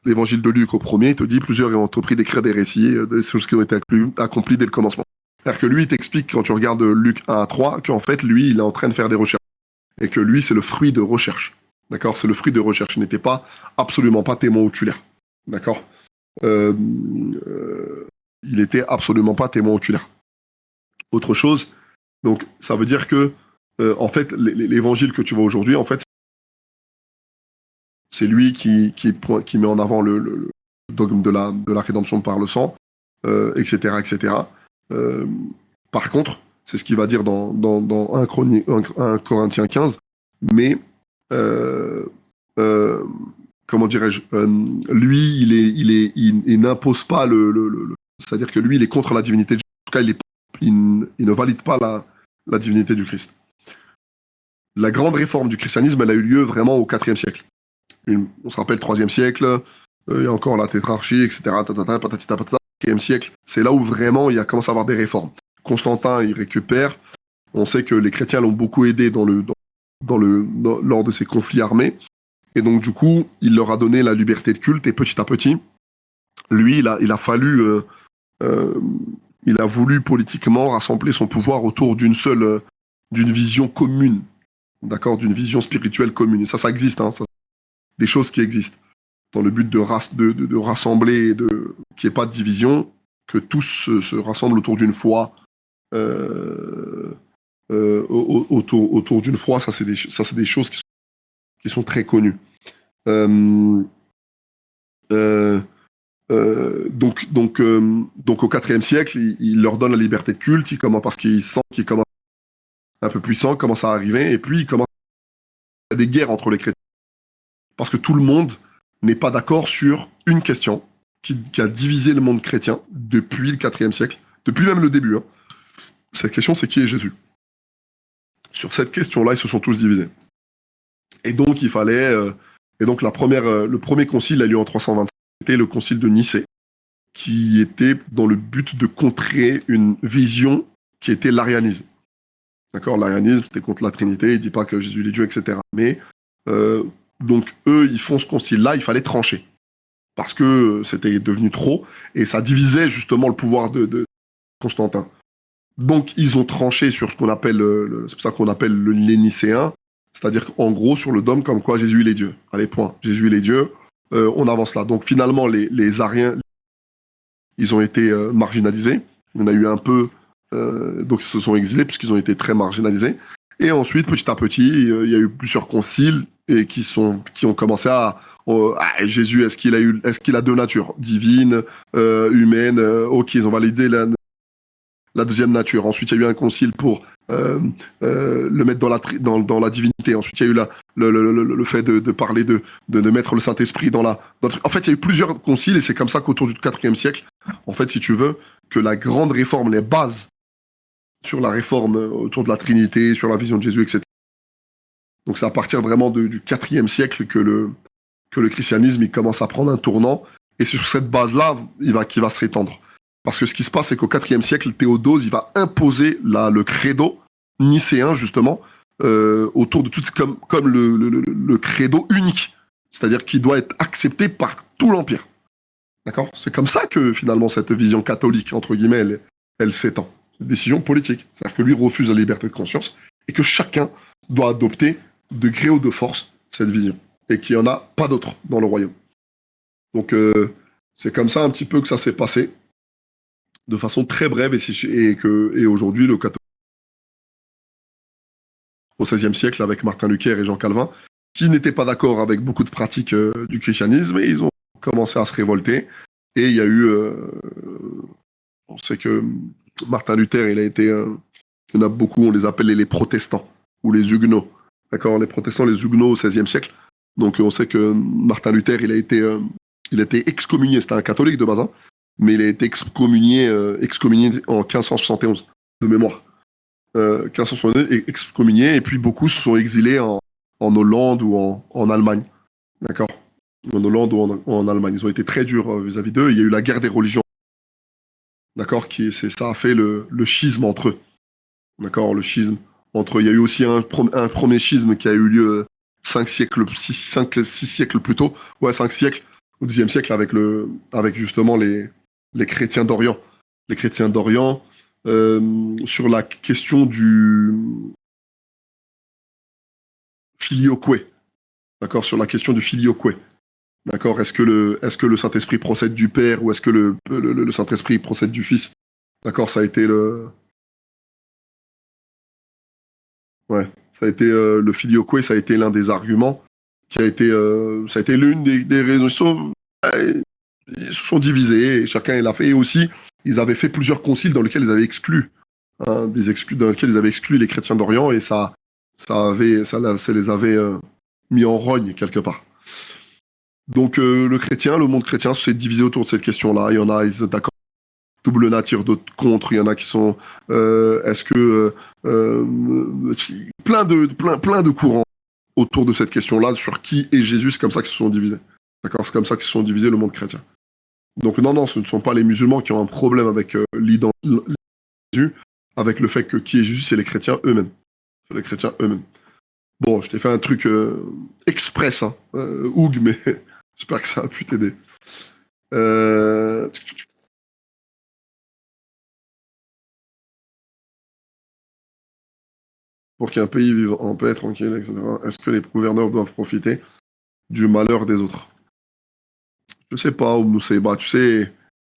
l'évangile de Luc au premier, il te dit plusieurs ont entrepris d'écrire des récits, des choses qui ont été accomplies dès le commencement. C'est-à-dire que lui, il t'explique quand tu regardes Luc 1 à 3, qu'en fait, lui, il est en train de faire des recherches. Et que lui, c'est le fruit de recherche. D'accord? C'est le fruit de recherche. Il n'était absolument pas témoin oculaire. D'accord? Il était absolument pas témoin oculaire. Autre chose, donc ça veut dire que en fait, l'évangile que tu vois aujourd'hui, en fait, c'est lui qui met en avant le dogme de la rédemption par le sang, etc., etc. Par contre, c'est ce qu'il va dire dans 1 Corinthiens 15, mais comment dirais-je, lui, il n'impose pas c'est-à-dire que lui, il est contre la divinité de Jésus. En tout cas, il ne valide pas la divinité du Christ. La grande réforme du christianisme, elle a eu lieu vraiment au IVe siècle. On se rappelle, 3e siècle, il y a encore la tétrarchie, etc. Patati patata. 4e siècle, c'est là où vraiment il commence à avoir des réformes. Constantin, il récupère. On sait que les chrétiens l'ont beaucoup aidé lors de ces conflits armés. Et donc, du coup, il leur a donné la liberté de culte. Et petit à petit, lui, il a voulu politiquement rassembler son pouvoir autour d'une vision commune. D'accord? D'une vision spirituelle commune. Ça existe, hein. Des choses qui existent. Dans le but de rassembler, qu'il n'y ait pas de division, que tous se rassemblent autour d'une foi. Autour d'une foi, ça c'est des choses qui sont très connues. Donc au IVe siècle, il leur donne la liberté de culte, parce qu'il sent qu'il commence un peu puissant, commence à arriver, et puis il commence à y avoir des guerres entre les chrétiens. Parce que tout le monde n'est pas d'accord sur une question qui a divisé le monde chrétien depuis le IVe siècle, depuis même le début. Hein. Cette question, c'est qui est Jésus? Sur cette question-là, ils se sont tous divisés. Et donc, il fallait... et donc, le premier concile a lieu en 325. C'était le concile de Nicée, qui était dans le but de contrer une vision qui était l'arianisme. D'accord? L'arianisme, c'était contre la Trinité, il ne dit pas que Jésus est Dieu, etc. Mais, donc, eux, ils font ce concile-là, il fallait trancher. parce que c'était devenu trop, et ça divisait justement le pouvoir de Constantin. Donc, ils ont tranché sur ce qu'on appelle, c'est pour ça qu'on appelle les Nicéens, c'est-à-dire qu'en gros, sur le dogme comme quoi Jésus il est Dieu. Allez, point. Jésus il est Dieu, on avance là. Donc, finalement, les Ariens, ils ont été marginalisés. Il y en a eu un peu, donc ils se sont exilés puisqu'ils ont été très marginalisés. Et ensuite, petit à petit, il y a eu plusieurs conciles et qui ont commencé à Jésus, est-ce qu'il a deux natures, divine, humaine. Ok, ils ont validé la deuxième nature. Ensuite, il y a eu un concile pour le mettre dans la divinité. Ensuite, il y a eu le fait de parler de mettre le Saint-Esprit dans la... En fait, il y a eu plusieurs conciles et c'est comme ça qu'autour du IVe siècle, en fait, si tu veux, que la grande réforme, les bases sur la réforme autour de la Trinité, sur la vision de Jésus, etc. Donc, c'est à partir vraiment du IVe siècle que le christianisme il commence à prendre un tournant et c'est sur cette base-là qu'il va s'étendre. Parce que ce qui se passe, c'est qu'au IVe siècle, Théodose, il va imposer le credo nicéen, justement, autour de tout, comme le credo unique. C'est-à-dire qu'il doit être accepté par tout l'Empire. D'accord ? C'est comme ça que, finalement, cette vision catholique, entre guillemets, elle s'étend. C'est une décision politique. C'est-à-dire que lui refuse la liberté de conscience et que chacun doit adopter, de gré ou de force, cette vision. Et qu'il n'y en a pas d'autre dans le royaume. Donc, c'est comme ça un petit peu que ça s'est passé, de façon très brève, et aujourd'hui, le catholique, au XVIe siècle, avec Martin Luther et Jean Calvin, qui n'étaient pas d'accord avec beaucoup de pratiques du christianisme, et ils ont commencé à se révolter. Et il y a eu... on sait que Martin Luther, il y en a beaucoup, on les appelle les protestants, ou les huguenots. D'accord ? Les protestants, les huguenots au XVIe siècle. Donc on sait que Martin Luther, il a été excommunié, c'était un catholique de base, hein, mais il a été excommunié en 1571, de mémoire. 1571, excommunié, et puis beaucoup se sont exilés en Hollande ou en Allemagne. D'accord ? En Hollande ou en Allemagne. Ils ont été très durs vis-à-vis d'eux. Il y a eu la guerre des religions. D'accord ? Ça a fait le schisme entre eux. D'accord ? Le schisme entre eux. Il y a eu aussi un premier schisme qui a eu lieu 6 siècles plus tôt. Ouais, 5 siècles, au Xe siècle, avec justement les chrétiens d'Orient. Les chrétiens d'Orient, sur la question du filioque. D'accord ? Sur la question du filioque. D'accord ? Est-ce que le Saint-Esprit procède du Père ou est-ce que le Saint-Esprit procède du Fils ? D'accord ? Ça a été Ouais. Ça a été le filioque, ça a été l'un des arguments ça a été l'une des raisons. Ils se sont divisés et chacun l'a fait. Et aussi, ils avaient fait plusieurs conciles dans lesquels ils avaient exclu, dans lesquels ils avaient exclu les chrétiens d'Orient et ça les avait mis en rogne quelque part. Donc le monde chrétien s'est divisé autour de cette question-là. Il y en a, ils sont d'accord, double nature, d'autres contre. Il y en a qui sont, plein de courants autour de cette question-là sur qui est Jésus. C'est comme ça qu'ils se sont divisés. D'accord, c'est comme ça qu'ils se sont divisés le monde chrétien. Donc non, ce ne sont pas les musulmans qui ont un problème avec l'identité de Jésus, avec le fait que qui est Jésus, c'est les chrétiens eux-mêmes. C'est les chrétiens eux-mêmes. Bon, je t'ai fait un truc express, hein, Oug, mais j'espère que ça a pu t'aider. Pour qu'un pays vive en paix, tranquille, etc., est-ce que les gouverneurs doivent profiter du malheur des autres ? Je sais pas, Moussaïba, tu sais,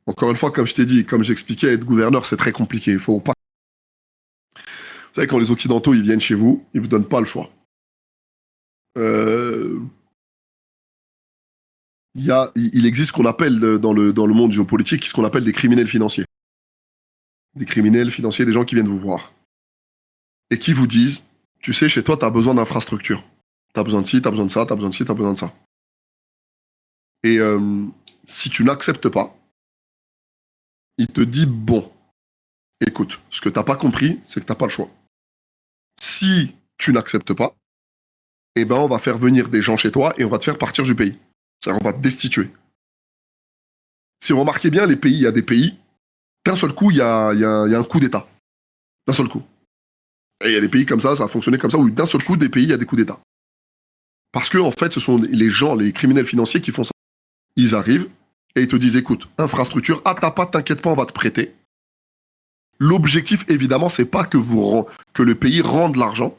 encore une fois, comme je t'ai dit, comme j'expliquais, être gouverneur, c'est très compliqué. Il faut pas... Vous savez, quand les Occidentaux, ils viennent chez vous, ils vous donnent pas le choix. Il existe ce qu'on appelle dans le monde géopolitique, ce qu'on appelle des criminels financiers. Des criminels financiers, des gens qui viennent vous voir. Et qui vous disent, tu sais, chez toi, tu as besoin d'infrastructures. Tu as besoin de ci, tu as besoin de ça, tu as besoin de ci, tu as besoin de ça. Et si tu n'acceptes pas, il te dit, bon, écoute, ce que tu n'as pas compris, c'est que tu n'as pas le choix. Si tu n'acceptes pas, eh ben, on va faire venir des gens chez toi et on va te faire partir du pays. C'est-à-dire, on va te destituer. Si vous remarquez bien, il y a des pays, d'un seul coup, il y a un coup d'État. D'un seul coup. Et il y a des pays comme ça a fonctionné comme ça, où d'un seul coup, des pays, il y a des coups d'État. Parce que, en fait, ce sont les gens, les criminels financiers qui font ça. ils arrivent et ils te disent, écoute, infrastructure, ah t'as pas, t'inquiète pas, on va te prêter. L'objectif, évidemment, c'est pas que le pays rende l'argent,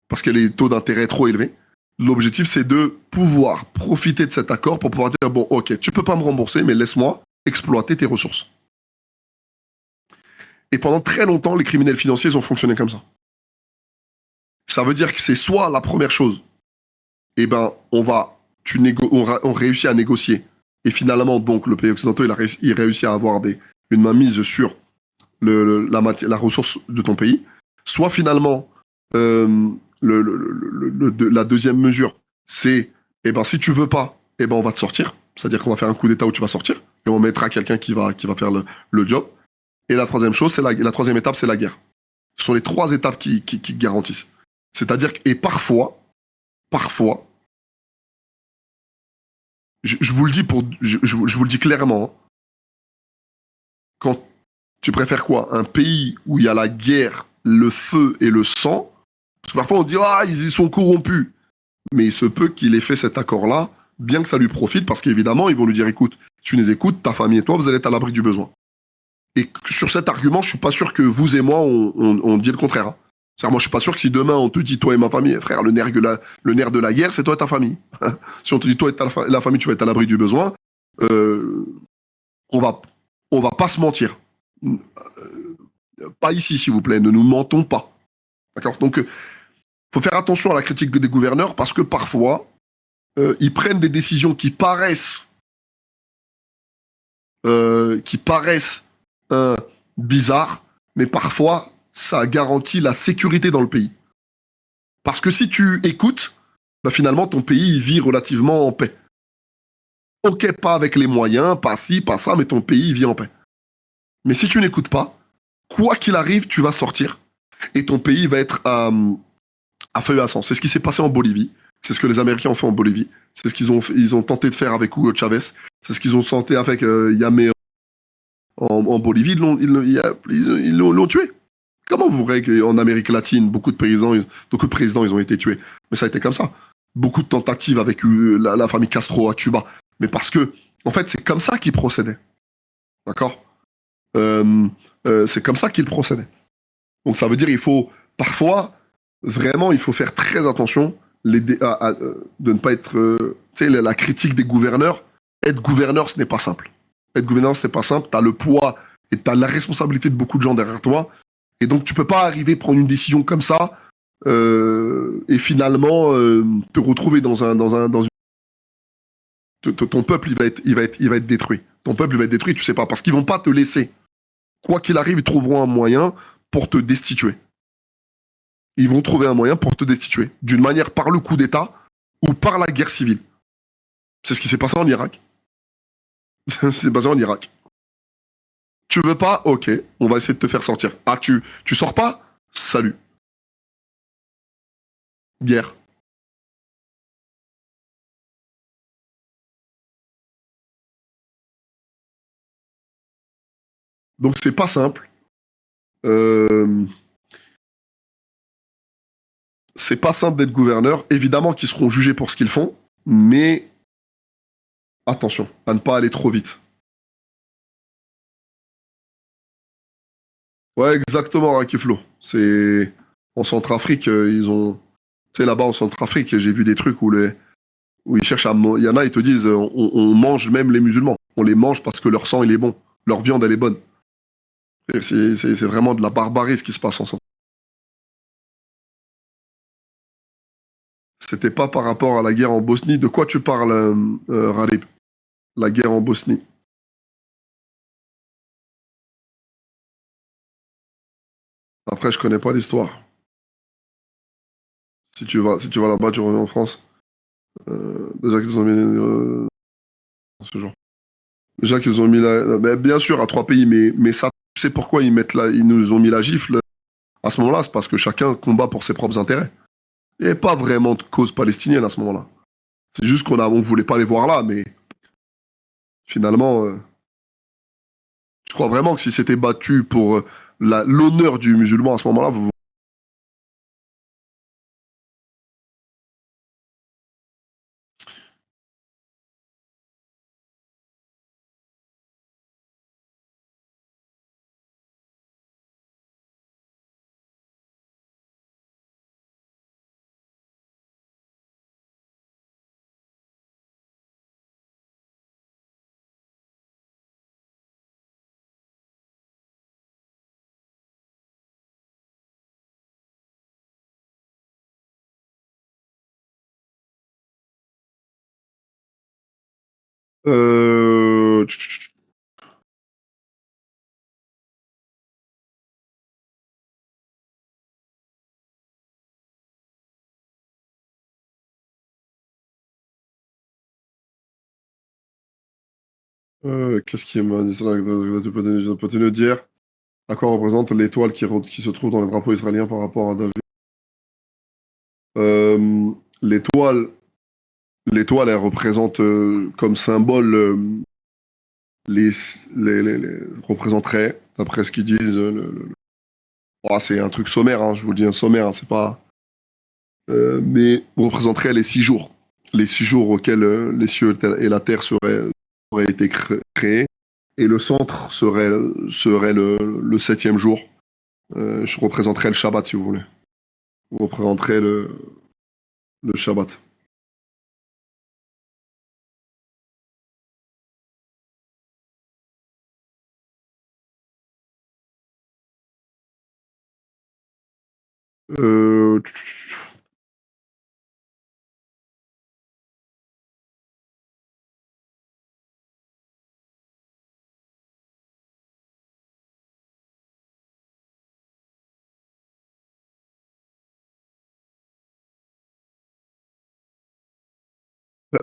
parce que les taux d'intérêt sont trop élevés. L'objectif, c'est de pouvoir profiter de cet accord pour pouvoir dire, bon, ok, tu peux pas me rembourser, mais laisse-moi exploiter tes ressources. Et pendant très longtemps, les criminels financiers, ils ont fonctionné comme ça. Ça veut dire que c'est soit la première chose, eh ben, on réussit à négocier. Et finalement, donc, le pays occidental, il réussit à avoir une mainmise sur la ressource de ton pays. Soit finalement, la deuxième mesure, c'est, eh ben, si tu veux pas, eh ben, on va te sortir. C'est-à-dire qu'on va faire un coup d'État où tu vas sortir et on mettra quelqu'un qui va faire le job. Et la troisième chose, la troisième étape, c'est la guerre. Ce sont les trois étapes qui garantissent. C'est-à-dire que, et parfois, je vous le dis je vous le dis clairement, hein, quand tu préfères quoi? Un pays où il y a la guerre, le feu et le sang? Parce que parfois on dit, ah, ils y sont corrompus. Mais il se peut qu'il ait fait cet accord-là, bien que ça lui profite, parce qu'évidemment, ils vont lui dire, écoute, si tu les écoutes, ta famille et toi, vous allez être à l'abri du besoin. Et sur cet argument, je suis pas sûr que vous et moi, on dit le contraire. Hein. C'est-à-dire, moi, je suis pas sûr que si demain on te dit, toi et ma famille, frère, le nerf de la guerre, c'est toi et ta famille. Si on te dit, toi et la famille, tu vas être à l'abri du besoin, euh, on va pas se mentir. Pas ici, s'il vous plaît, ne nous mentons pas. D'accord? Donc, faut faire attention à la critique des gouverneurs parce que parfois, ils prennent des décisions qui paraissent bizarres, mais parfois, ça garantit la sécurité dans le pays. Parce que si tu écoutes, bah finalement, ton pays vit relativement en paix. Ok, pas avec les moyens, pas ci, pas ça, mais ton pays vit en paix. Mais si tu n'écoutes pas, quoi qu'il arrive, tu vas sortir et ton pays va être à feu et à sang. C'est ce qui s'est passé en Bolivie. C'est ce que les Américains ont fait en Bolivie. C'est ce ils ont tenté de faire avec Hugo Chavez. C'est ce qu'ils ont tenté avec Yamé en Bolivie. Ils l'ont tué. Comment vous voudrez qu'en Amérique latine, beaucoup de présidents, ils ont été tués? Mais ça a été comme ça. Beaucoup de tentatives avec la famille Castro à Cuba. Mais parce que, en fait, c'est comme ça qu'ils procédaient. D'accord c'est comme ça qu'ils procédaient. Donc ça veut dire il faut, parfois, vraiment, il faut faire très attention de ne pas être... tu sais, la critique des gouverneurs. Être gouverneur, ce n'est pas simple. Être gouverneur, ce n'est pas simple. Tu as le poids et tu as la responsabilité de beaucoup de gens derrière toi. Et donc, tu peux pas arriver à prendre une décision comme ça et finalement te retrouver dans une... Ton peuple, il va être détruit. Ton peuple, il va être détruit, tu sais pas. Parce qu'ils vont pas te laisser. Quoi qu'il arrive, ils trouveront un moyen pour te destituer. Ils vont trouver un moyen pour te destituer. D'une manière par le coup d'État ou par la guerre civile. C'est ce qui s'est passé en Irak. C'est basé en Irak. Tu veux pas? Ok, on va essayer de te faire sortir. Ah, tu sors pas? Salut. Guerre. Donc c'est pas simple. Euh, c'est pas simple d'être gouverneur. Évidemment qu'ils seront jugés pour ce qu'ils font, mais attention à ne pas aller trop vite. Ouais, exactement, Rakiflo. C'est en Centrafrique, ils ont. Tu sais, là-bas en Centrafrique, j'ai vu des trucs où ils cherchent à. Il y en a, ils te disent, on mange même les musulmans. On les mange parce que leur sang, il est bon. Leur viande, elle est bonne. C'est vraiment de la barbarie ce qui se passe en Centrafrique. C'était pas par rapport à la guerre en Bosnie. De quoi tu parles, Ralip? La guerre en Bosnie. Après, je connais pas l'histoire. Si tu vas là-bas, tu reviens en France. Déjà qu'ils ont mis ce genre. Déjà qu'ils ont mis ben, bien sûr à trois pays, mais ça, tu sais pourquoi ils nous ont mis la gifle à ce moment-là, c'est parce que chacun combat pour ses propres intérêts. Il n'y avait pas vraiment de cause palestinienne à ce moment-là. C'est juste on voulait pas les voir là, mais finalement, je crois vraiment que si c'était battu pour l'honneur du musulman à ce moment-là, vous Euh... Qu'est-ce qui est je peux te le dire. À quoi représente l'étoile qui se trouve dans les drapeaux israéliens par rapport à David? Euh, l'étoile, l'étoile, elle représente comme symbole les, représenterait, d'après ce qu'ils disent, oh, c'est un truc sommaire, hein, je vous le dis un sommaire, hein, c'est pas. Mais représenterait les 6 jours. Les 6 jours auxquels les cieux et la terre auraient été créés. Et le centre serait le 7e jour. Je représenterais le Shabbat, si vous voulez. Je représenterais le Shabbat.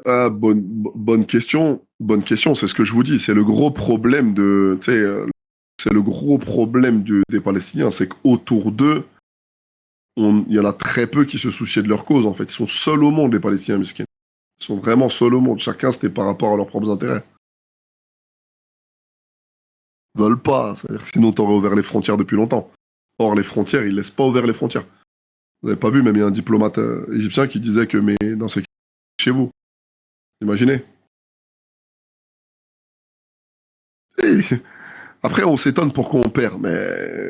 Euh, bonne question. Bonne question, c'est ce que je vous dis. C'est le gros problème de, tu sais, c'est le gros problème des Palestiniens, c'est qu'autour d'eux, il y en a très peu qui se souciaient de leur cause, en fait. Ils sont seuls au monde, les Palestiniens, mesquins. Ils sont vraiment seuls au monde. Chacun, c'était par rapport à leurs propres intérêts. Ils veulent pas. C'est-à-dire que sinon, t'aurais ouvert les frontières depuis longtemps. Or, les frontières, ils laissent pas ouvert les frontières. Vous n'avez pas vu, même il y a un diplomate égyptien qui disait que, mais dans ces chez vous, imaginez. Et après, on s'étonne pourquoi on perd, mais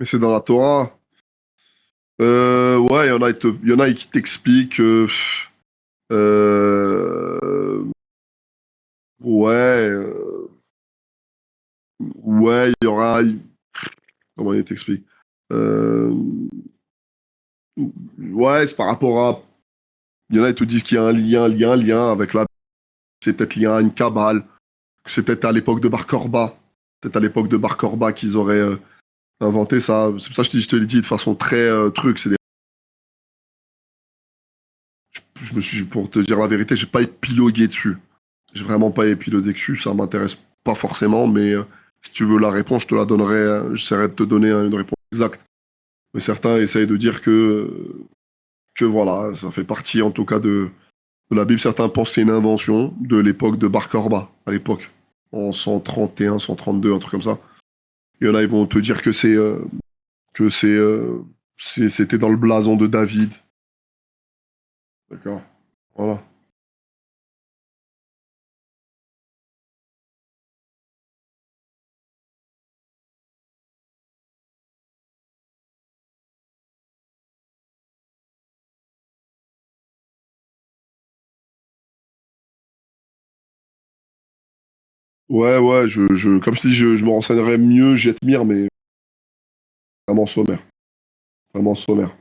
c'est dans la Torah. Ouais, il y en a qui t'expliquent. Ouais, ouais, il y aura. Comment il t'explique? Euh, ouais, c'est par rapport à. Il y en a qui te disent qu'il y a un lien avec la. C'est peut-être lié à une cabale. C'est peut-être à l'époque de Bar Korba. Peut-être à l'époque de Bar Korba qu'ils auraient inventé ça. C'est pour ça que je te l'ai dit de façon très truc. Je me suis, pour te dire la vérité, j'ai pas épilogué dessus. J'ai vraiment pas épilogué dessus. Ça m'intéresse pas forcément, mais si tu veux la réponse, je te la donnerai. J'essaierai de te donner une réponse exacte. Mais certains essayent de dire que voilà, ça fait partie en tout cas de la Bible. Certains pensent que c'est une invention de l'époque de Bar Korba, à l'époque, en 131, 132, un truc comme ça. Il y en a, ils vont te dire que c'était dans le blason de David. D'accord. Voilà. Ouais, ouais, comme je te dis, je me renseignerai mieux, Jetmir, mais vraiment sommaire. Vraiment sommaire.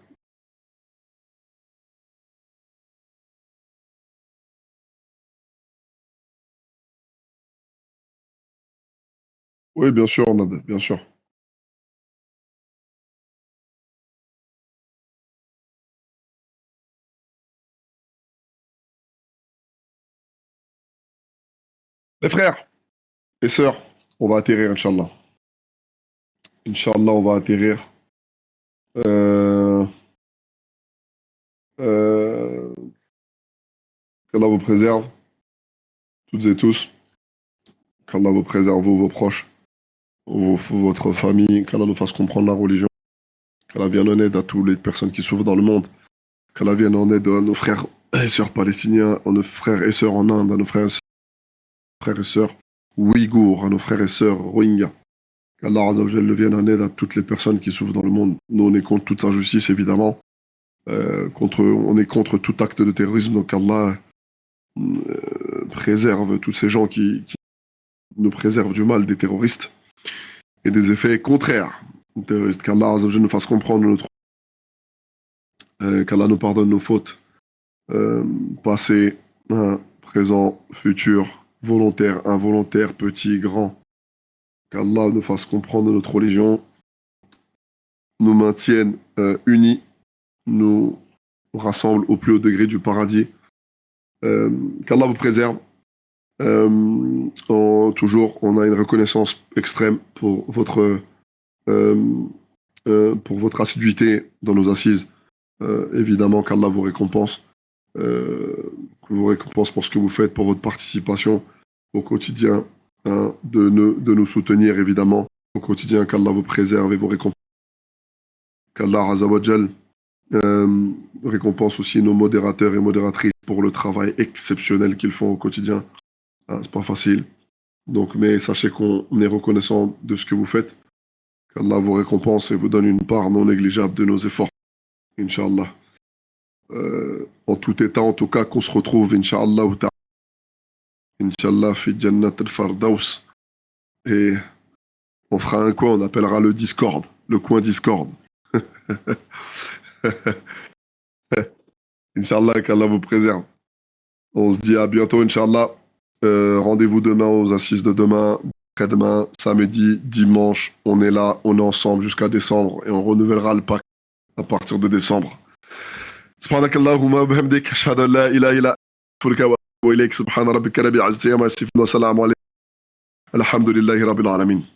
Oui, bien sûr, Nad, bien sûr. Les frères et sœurs, on va atterrir, Inch'Allah. Inch'Allah, on va atterrir. Euh, euh, qu'Allah vous préserve, toutes et tous. Qu'Allah vous préserve, vous, vos proches, votre famille. Qu'Allah nous fasse comprendre la religion. qu'Allah vienne en aide à toutes les personnes qui souffrent dans le monde, qu'Allah vienne en aide à nos frères et sœurs palestiniens, à nos frères et sœurs en Inde, à nos frères et sœurs ouïghours, à nos frères et sœurs rohingyas. Qu'Allah Azzawajal vienne en aide à toutes les personnes qui souffrent dans le monde. Nous, on est contre toute injustice, évidemment. On est contre tout acte de terrorisme, donc Allah préserve tous ces gens qui nous préservent du mal des terroristes et des effets contraires aux terroristes. Qu'Allah Azzawajal nous fasse comprendre qu'Allah nous pardonne nos fautes, passé, présent, futur, volontaire, involontaire, petit, grand. Qu'Allah nous fasse comprendre notre religion, nous maintienne unis, nous rassemble au plus haut degré du paradis. Qu'Allah vous préserve. Toujours, on a une reconnaissance extrême pour votre assiduité dans nos assises. Évidemment qu'Allah vous récompense. Vous récompense pour ce que vous faites, pour votre participation au quotidien, de nous soutenir, évidemment, au quotidien. Qu'Allah vous préserve et vous récompense. Qu'Allah Azzawajal récompense aussi nos modérateurs et modératrices pour le travail exceptionnel qu'ils font au quotidien. C'est pas facile. Donc, mais sachez qu'on est reconnaissant de ce que vous faites. Qu'Allah vous récompense et vous donne une part non négligeable de nos efforts. Inch'Allah. En tout état, en tout cas, qu'on se retrouve, Inch'Allah, Inch'Allah, fi Jannat al-Fardaus. Et on fera un coin, on appellera le Discord, le coin Discord. Inch'Allah, qu'Allah vous préserve. On se dit à bientôt, Inch'Allah. Rendez-vous demain aux assises de demain, après-demain, samedi, dimanche. On est là, on est ensemble jusqu'à décembre et on renouvellera le pacte à partir de décembre. سبحانك اللهم وبحمدك أشهد أن لا إله إلا أنت وإليك سبحان ربك رب العزة عما يصفون وسلام عليكم الحمد لله رب العالمين